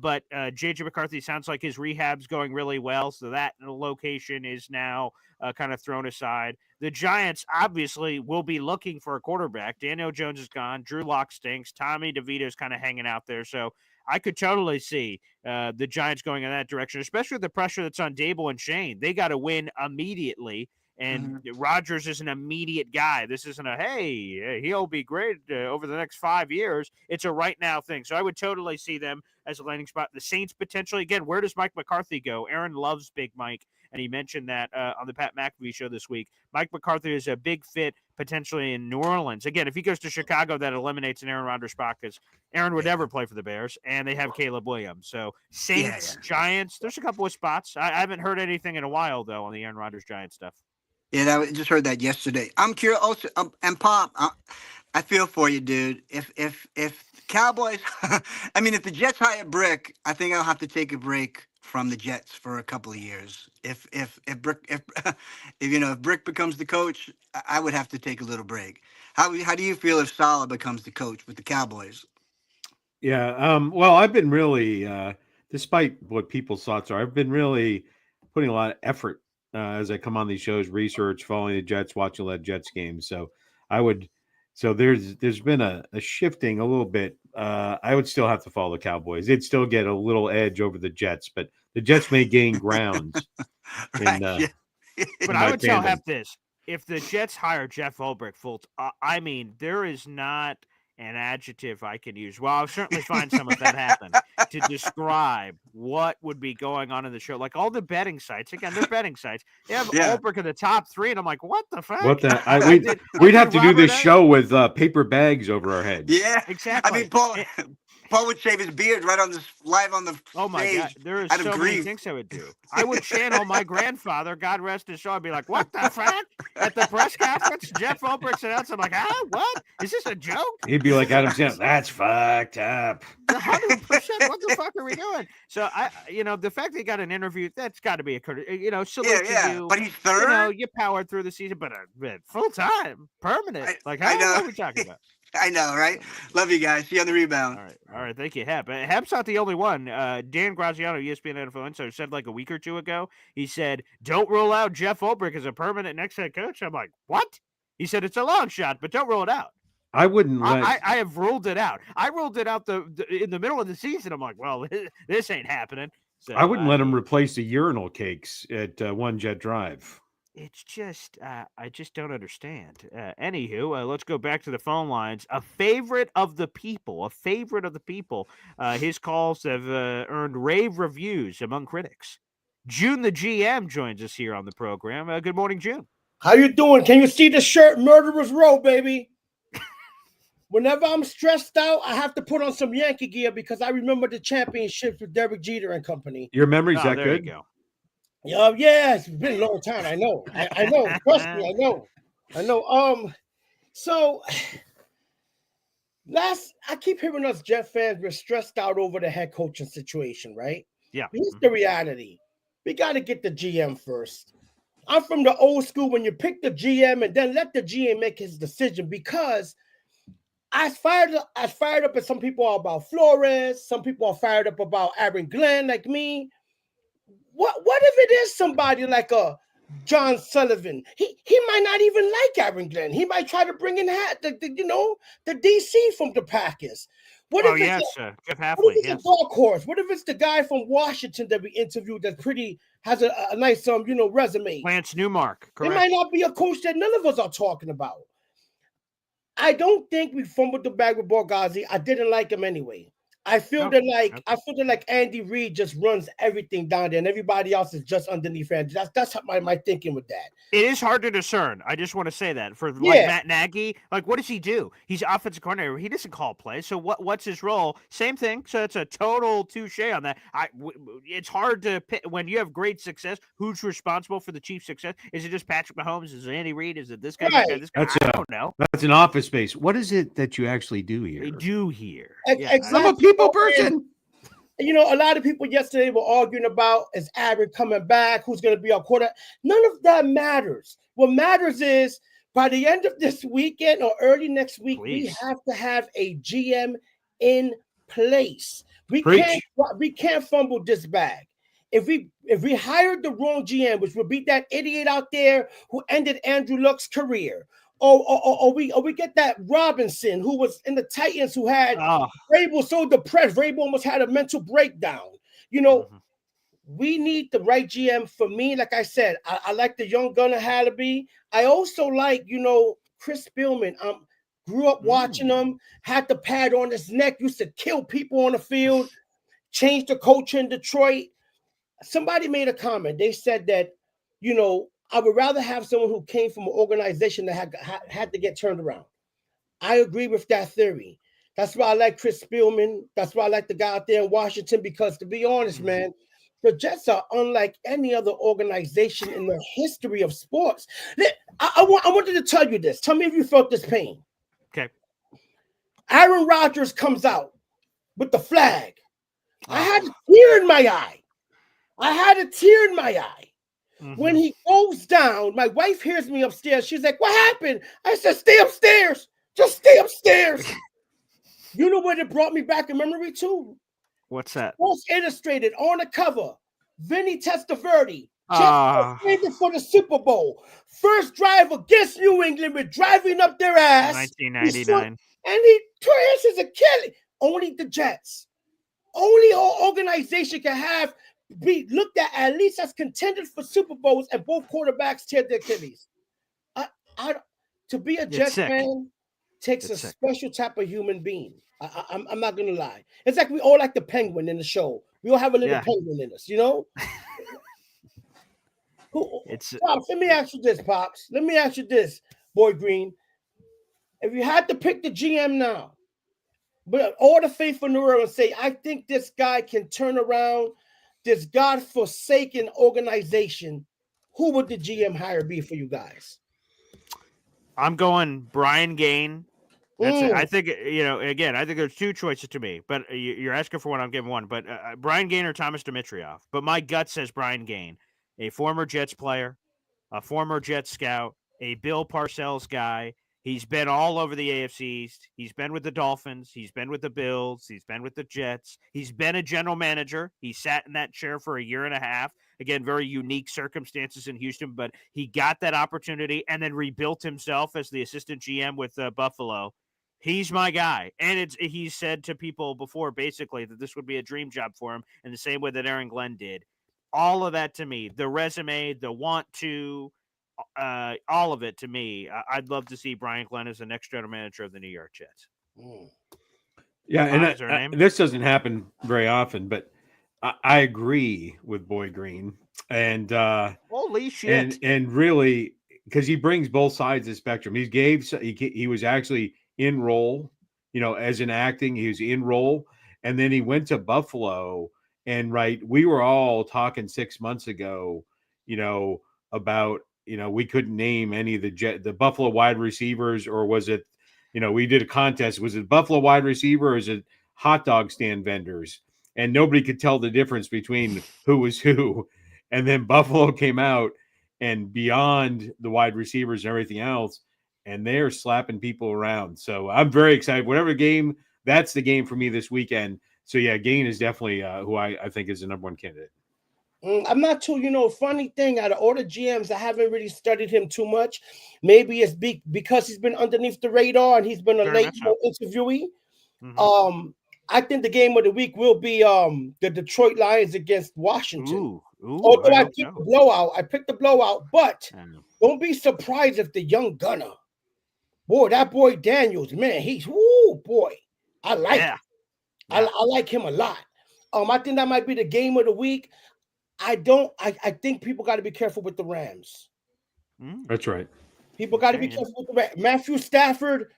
Speaker 1: but J.J. McCarthy sounds like his rehab's going really well, so that location is now kind of thrown aside. The Giants obviously will be looking for a quarterback. Daniel Jones is gone. Drew Lock stinks. Tommy DeVito's kind of hanging out there. So I could totally see the Giants going in that direction, especially with the pressure that's on Dable and Shane. They got to win immediately. And Rodgers is an immediate guy. This isn't a, hey, he'll be great over the next 5 years. It's a right now thing. So I would totally see them as a landing spot. The Saints potentially. Again, where does Mike McCarthy go? Aaron loves Big Mike, and he mentioned that on the Pat McAfee show this week. Mike McCarthy is a big fit potentially in New Orleans. Again, if he goes to Chicago, that eliminates an Aaron Rodgers spot because Aaron would never play for the Bears, and they have Caleb Williams. So Saints, Giants, there's a couple of spots. I haven't heard anything in a while, though, on the Aaron Rodgers Giants stuff.
Speaker 6: Yeah, I just heard that yesterday. I'm curious. Also, and Pop, I feel for you, dude. If Cowboys, I mean, if the Jets hire Brick, I think I'll have to take a break from the Jets for a couple of years. If Brick becomes the coach, I would have to take a little break. How do you feel if Saleh becomes the coach with the Cowboys?
Speaker 4: Yeah. Well, I've been really, despite what people's thoughts are, I've been really putting a lot of effort as I come on these shows, research, following the Jets, watching a lot of Jets games. So there's been a shifting a little bit I would still have to follow the Cowboys. They'd still get a little edge over the Jets, but the Jets may gain grounds.
Speaker 6: Right, yeah.
Speaker 1: But I would tell Hep this: if the Jets hire Jeff Ulbrich I mean, there is not an adjective I can use. Well, I'll certainly find some if that happened to describe what would be going on in the show. Like all the betting sites, again, they're betting sites. They have Ulbrich in the top 3, and I'm like, what the fuck?
Speaker 4: What the? We'd have to do this show with paper bags over our heads.
Speaker 6: Yeah,
Speaker 1: exactly.
Speaker 6: I mean, Paul would shave his beard right on this live on the
Speaker 1: Oh my
Speaker 6: stage.
Speaker 1: God, there is so many things I would do. I would channel my grandfather, God rest his soul. I'd be like, what the fuck? At the press conference, Jeff Ulbricht's announced. I'm like, what? Is this a joke?
Speaker 4: He'd be like Adam Sandler. That's fucked up.
Speaker 1: 100%. What the fuck are we doing? So the fact that he got an interview, that's got to be a salute to you.
Speaker 6: But he's third.
Speaker 1: You powered through the season, but full time, permanent.
Speaker 6: I know.
Speaker 1: What are we talking about?
Speaker 6: I know, right? Love you guys. See you on the rebound.
Speaker 1: All right. Thank you, Hep. Hep's not the only one. Dan Graziano, ESPN NFL Insider, said like a week or two ago, he said, don't rule out Jeff Ulbrich as a permanent next head coach. I'm like, what? He said, it's a long shot, but don't rule it out.
Speaker 4: I wouldn't
Speaker 1: I have ruled it out. I ruled it out in the middle of the season. I'm like, well, this ain't happening. So,
Speaker 4: I wouldn't let him replace the urinal cakes at One Jet Drive.
Speaker 1: It's just, I just don't understand. Anywho, let's go back to the phone lines. A favorite of the people. His calls have earned rave reviews among critics. June the GM joins us here on the program. Good morning, June.
Speaker 7: How you doing? Can you see the shirt? Murderer's Row, baby. Whenever I'm stressed out, I have to put on some Yankee gear because I remember the championships with Derek Jeter and company.
Speaker 4: Your memory's that
Speaker 1: there
Speaker 4: good?
Speaker 1: You go.
Speaker 7: Yeah, it's been a long time. I know. I know. Trust me, I know. So I keep hearing us Jet fans, we're stressed out over the head coaching situation, right?
Speaker 1: Yeah.
Speaker 7: Here's the reality. We got to get the GM first. I'm from the old school when you pick the GM and then let the GM make his decision, because as fired up as some people are about Flores, some people are fired up about Aaron Glenn like me. What if it is somebody like a John Sullivan? He might not even like Aaron Glenn. He might try to bring in the DC from the Packers. What if it's a dark horse? What if it's the guy from Washington that we interviewed that has a nice resume?
Speaker 1: Lance Newmark. Correct.
Speaker 7: It might not be a coach that none of us are talking about. I don't think we fumbled the bag with Borgonzi. I didn't like him anyway. I feel that Andy Reid just runs everything down there, and everybody else is just underneath Andy. That's my thinking with that.
Speaker 1: It is hard to discern. I just want to say that for Matt Nagy, like what does he do? He's offensive coordinator. He doesn't call plays. So what's his role? Same thing. So it's a total touche on that. It's hard to pick when you have great success. Who's responsible for the Chiefs' success? Is it just Patrick Mahomes? Is it Andy Reid? Is it this guy?
Speaker 7: Right.
Speaker 1: This guy? I don't know.
Speaker 4: That's an office space. What is it that you actually do here?
Speaker 1: They do here.
Speaker 7: Exactly.
Speaker 4: I'm a people person.
Speaker 7: A lot of people yesterday were arguing about is Aaron coming back, who's going to be our quarterback. None of that matters. What matters is by the end of this weekend or early next week, we have to have a GM in place. We can't fumble this bag. If we hired the wrong GM, which would be that idiot out there who ended Andrew Luck's career, or we get that Robinson who was in the Titans who had Vrabel so depressed, Vrabel almost had a mental breakdown. We need the right GM. For me, like I said, I like the young gunner Hallaby. I also like, Chris Spielman. Grew up watching him, had the pad on his neck, used to kill people on the field, changed the culture in Detroit. Somebody made a comment. They said that, I would rather have someone who came from an organization that had to get turned around. I agree with that theory. That's why I like Chris Spielman. That's why I like the guy out there in Washington, because to be honest, man, the Jets are unlike any other organization in the history of sports. I wanted to tell you this. Tell me if you felt this pain.
Speaker 1: Okay.
Speaker 7: Aaron Rodgers comes out with the flag. I had a tear in my eye. When he goes down, my wife hears me upstairs. She's like, what happened? I said, stay upstairs. Just stay upstairs. You know what it brought me back in memory too?
Speaker 1: What's that?
Speaker 7: Sports Illustrated on the cover. Vinny Testaverde. Just for the Super Bowl. First drive against New England with driving up their ass.
Speaker 1: 1999.
Speaker 7: And he tore his Achilles. Only the Jets. Only organization can be looked at least as contenders for Super Bowls, and both quarterbacks tear their Achilles. To be a Jets fan takes a special type of human being. I'm not gonna lie. It's like we all like the penguin in the show. We all have a little penguin in us, you know. Pops, let me ask you this, Pops. Let me ask you this, Boy Green. If you had to pick the GM now, but all the faithful in the world and say, I think this guy can turn around this God-forsaken organization, who would the GM hire be for you guys?
Speaker 1: I'm going Brian Gaine. I think, again, I think there's two choices to me, but you're asking for one, I'm giving one. But Brian Gaine or Thomas Dimitroff. But my gut says Brian Gaine, a former Jets player, a former Jets scout, a Bill Parcells guy. He's been all over the AFC East. He's been with the Dolphins. He's been with the Bills. He's been with the Jets. He's been a general manager. He sat in that chair for a year and a half. Again, very unique circumstances in Houston, but he got that opportunity and then rebuilt himself as the assistant GM with Buffalo. He's my guy. And he's said to people before, basically, that this would be a dream job for him in the same way that Aaron Glenn did. All of that to me, the resume, the want to, all of it to me, I'd love to see Brian Glenn as the next general manager of the New York Jets.
Speaker 4: Yeah, and this doesn't happen very often, but I agree with Boy Green. And
Speaker 1: holy shit!
Speaker 4: And really, because he brings both sides of the spectrum. He was actually in role, as in acting, he was in role, and then he went to Buffalo. And we were all talking 6 months ago, about. We couldn't name any of the Buffalo wide receivers, or was it, we did a contest. Was it Buffalo wide receiver or is it hot dog stand vendors? And nobody could tell the difference between who was who. And then Buffalo came out and beyond the wide receivers and everything else, and they're slapping people around. So I'm very excited. Whatever game, that's the game for me this weekend. So yeah, Gain is definitely who I think is the number one candidate.
Speaker 7: I'm not too, funny thing, out of all the GMs, I haven't really studied him too much. Maybe it's because he's been underneath the radar and he's been a late interviewee. Mm-hmm. I think the game of the week will be the Detroit Lions against Washington. Although I picked the blowout, but don't be surprised if the young gunner, that boy Daniels, man, I like him. I like him a lot. I think that might be the game of the week. I think people got to be careful with the Rams.
Speaker 4: That's right.
Speaker 7: People got to be careful with the Rams. Matthew Stafford,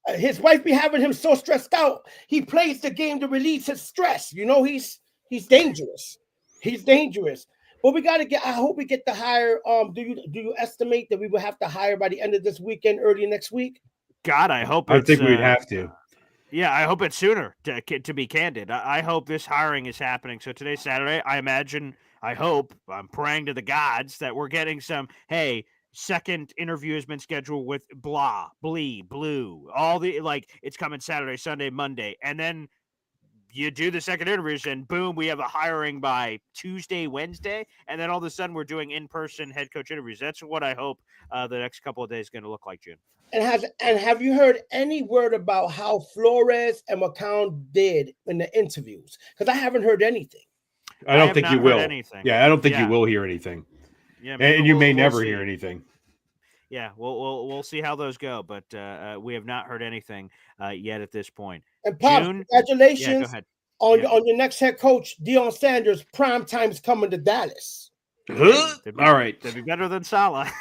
Speaker 7: his wife be having him so stressed out. He plays the game to release his stress. He's dangerous. He's dangerous. But I hope we get the hire. Do you estimate that we will have to hire by the end of this weekend, early next week?
Speaker 1: God, I hope.
Speaker 4: I think we'd have to.
Speaker 1: Yeah, I hope it's sooner, to be candid. I hope this hiring is happening. So today's Saturday. I'm praying to the gods that we're getting some, second interview has been scheduled with blah, blee, blue. All the, it's coming Saturday, Sunday, Monday. And then you do the second interviews and boom, we have a hiring by Tuesday, Wednesday. And then all of a sudden we're doing in-person head coach interviews. That's what I hope the next couple of days is going to look like, June.
Speaker 7: And have you heard any word about how Flores and McCown did in the interviews? Because I haven't heard anything.
Speaker 4: I don't think you will. Yeah, I don't think you will hear anything. Yeah, and you may never hear anything.
Speaker 1: Yeah, we'll see how those go, but we have not heard anything yet at this point.
Speaker 7: And Pop, congratulations on your next head coach, Deion Sanders. Prime time's coming to Dallas.
Speaker 4: All right,
Speaker 1: that'd be better than Saleh.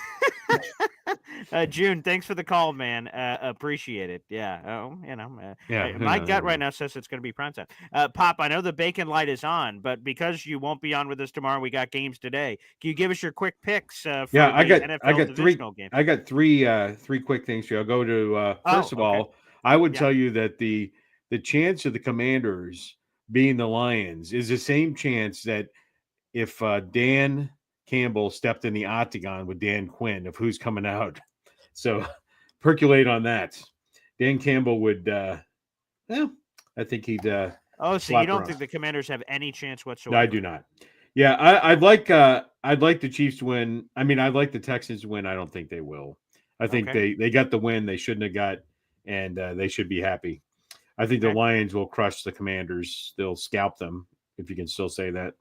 Speaker 1: June, thanks for the call, man. Appreciate it. Yeah. My gut right now says it's going to be primetime. Pop, I know the bacon light is on, but because you won't be on with us tomorrow, we got games today. Can you give us your quick picks?
Speaker 4: I got three quick things here. I'll go to first of all, I would tell you that the chance of the Commanders being the Lions is the same chance that if Dan Campbell stepped in the octagon with Dan Quinn of who's coming out. So percolate on that. Dan Campbell would, I think he'd.
Speaker 1: So you don't think the Commanders have any chance whatsoever?
Speaker 4: No, I do not. Yeah, I'd like the Chiefs to win. I mean, I'd like the Texans to win. I don't think they will. I think they got the win they shouldn't have got, and they should be happy. I think the
Speaker 1: Okay.
Speaker 4: Lions will crush the Commanders. They'll scalp them, if you can still say that.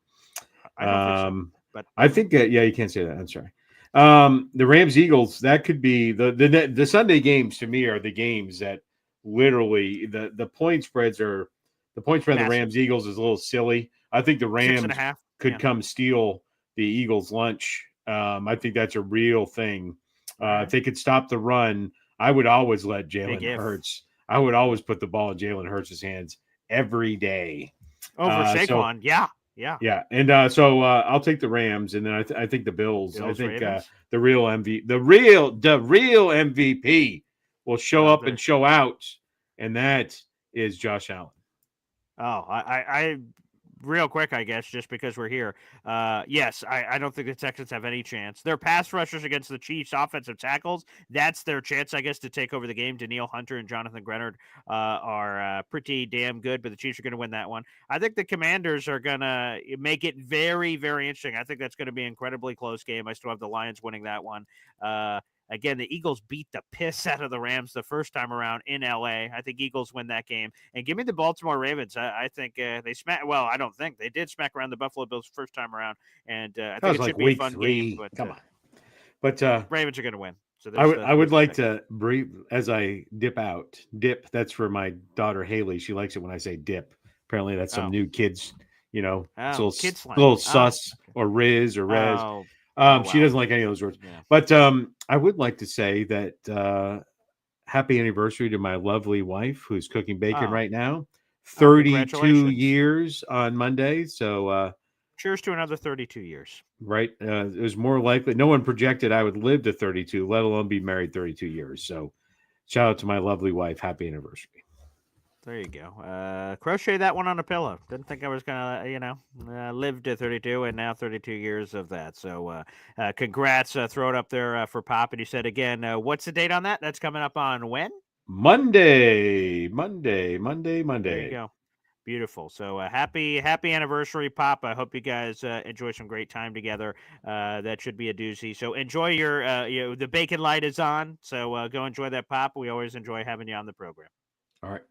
Speaker 1: I don't think so. But
Speaker 4: I think that, yeah, you can't say that. I'm sorry. The Rams Eagles, that could be the Sunday games to me are the games that literally the point spreads are the point spread of the
Speaker 1: massive.
Speaker 4: Rams Eagles is a little silly. I think the Rams
Speaker 1: 6.5.
Speaker 4: could
Speaker 1: Yeah.
Speaker 4: come steal the Eagles lunch. I think that's a real thing. If they could stop the run, I would always let
Speaker 1: Big
Speaker 4: Jalen
Speaker 1: if.
Speaker 4: Hurts. I would always put the ball in Jalen Hurts' hands every day.
Speaker 1: Over Saquon. Yeah.
Speaker 4: Yeah, and so I'll take the Rams, and then I think the Bills. I think the real MVP will show up and show out, and that is Josh Allen.
Speaker 1: Oh, I real quick, I guess, just because we're here. Yes, I don't think the Texans have any chance. Their pass rushers against the Chiefs' offensive tackles, that's their chance, I guess, to take over the game. Danielle Hunter and Jonathan Grenard are pretty damn good, but the Chiefs are going to win that one. I think the Commanders are going to make it very, very interesting. I think that's going to be an incredibly close game. I still have the Lions winning that one. Again, the Eagles beat the piss out of the Rams the first time around in LA. I think Eagles win that game. And give me the Baltimore Ravens. I think they smack. Well, I don't think they did smack around the Buffalo Bills first time around. And I think it should be a fun game. But,
Speaker 4: come on. But
Speaker 1: Ravens are going to win. So
Speaker 4: I would like to breathe as I dip. That's for my daughter Haley. She likes it when I say dip. Apparently, that's some new kids. You know, little sus or Riz or Rez. She doesn't like any of those words. Yeah. But I would like to say that happy anniversary to my lovely wife who's cooking bacon right now. 32 years on Monday. So
Speaker 1: cheers to another 32 years.
Speaker 4: Right. It was more likely. No one projected I would live to 32, let alone be married 32 years. So shout out to my lovely wife. Happy anniversary.
Speaker 1: There you go. Crochet that one on a pillow. Didn't think I was going to, live to 32 and now 32 years of that. So congrats. Throw it up there for Pop. And you said again, what's the date on that? That's coming up on when?
Speaker 4: Monday.
Speaker 1: There you go. Beautiful. So happy anniversary, Pop. I hope you guys enjoy some great time together. That should be a doozy. So enjoy your, the bacon light is on. So go enjoy that, Pop. We always enjoy having you on the program.
Speaker 4: All right.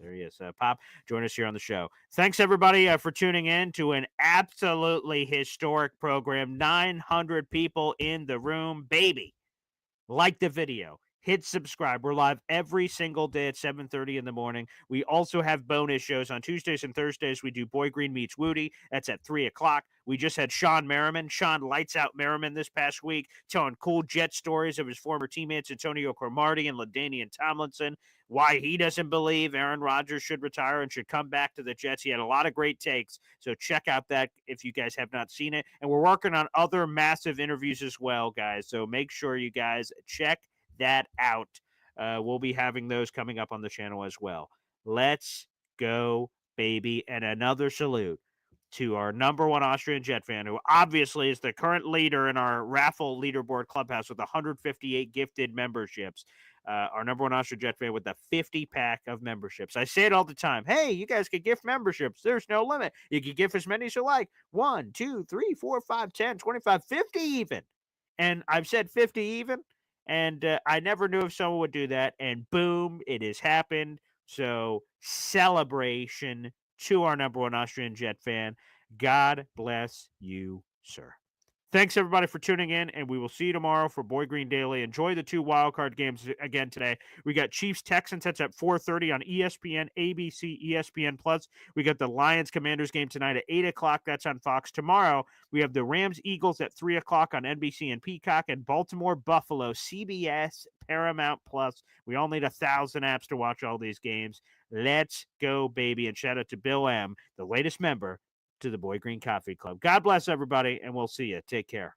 Speaker 1: There he is. Pop, join us here on the show. Thanks, everybody, for tuning in to an absolutely historic program. 900 people in the room. Baby, like the video. Hit subscribe. We're live every single day at 7:30 in the morning. We also have bonus shows on Tuesdays and Thursdays. We do Boy Green Meets Woody. That's at 3 o'clock. We just had Sean Merriman. Sean lights out Merriman this past week, telling cool Jet stories of his former teammates Antonio Cromartie and LaDainian Tomlinson, why he doesn't believe Aaron Rodgers should retire and should come back to the Jets. He had a lot of great takes, so check out that if you guys have not seen it. And we're working on other massive interviews as well, guys, so make sure you guys check that out. We'll be having those coming up on the channel as well. Let's go, baby. And another salute to our number one Austrian Jet fan, who obviously is the current leader in our Raffle leaderboard clubhouse with 158 gifted memberships. Our number one Austrian Jet fan with the 50-pack of memberships. I say it all the time. Hey, you guys can gift memberships. There's no limit. You can gift as many as you like. 1, 2, 3, 4, 5, 10, 25, 50 even. And I've said 50 even. And I never knew if someone would do that. And boom, it has happened. So celebration to our number one Austrian Jet fan. God bless you, sir. Thanks, everybody, for tuning in, and we will see you tomorrow for Boy Green Daily. Enjoy the 2 wildcard games again today. We got Chiefs-Texans. That's at 4:30 on ESPN, ABC, ESPN+. We got the Lions-Commanders game tonight at 8 o'clock. That's on Fox. Tomorrow, we have the Rams-Eagles at 3 o'clock on NBC and Peacock, and Baltimore-Buffalo, CBS, Paramount+. We all need 1,000 apps to watch all these games. Let's go, baby, and shout out to Bill M., the latest member to the Boy Green Coffee Club. God bless everybody, and we'll see you. Take care.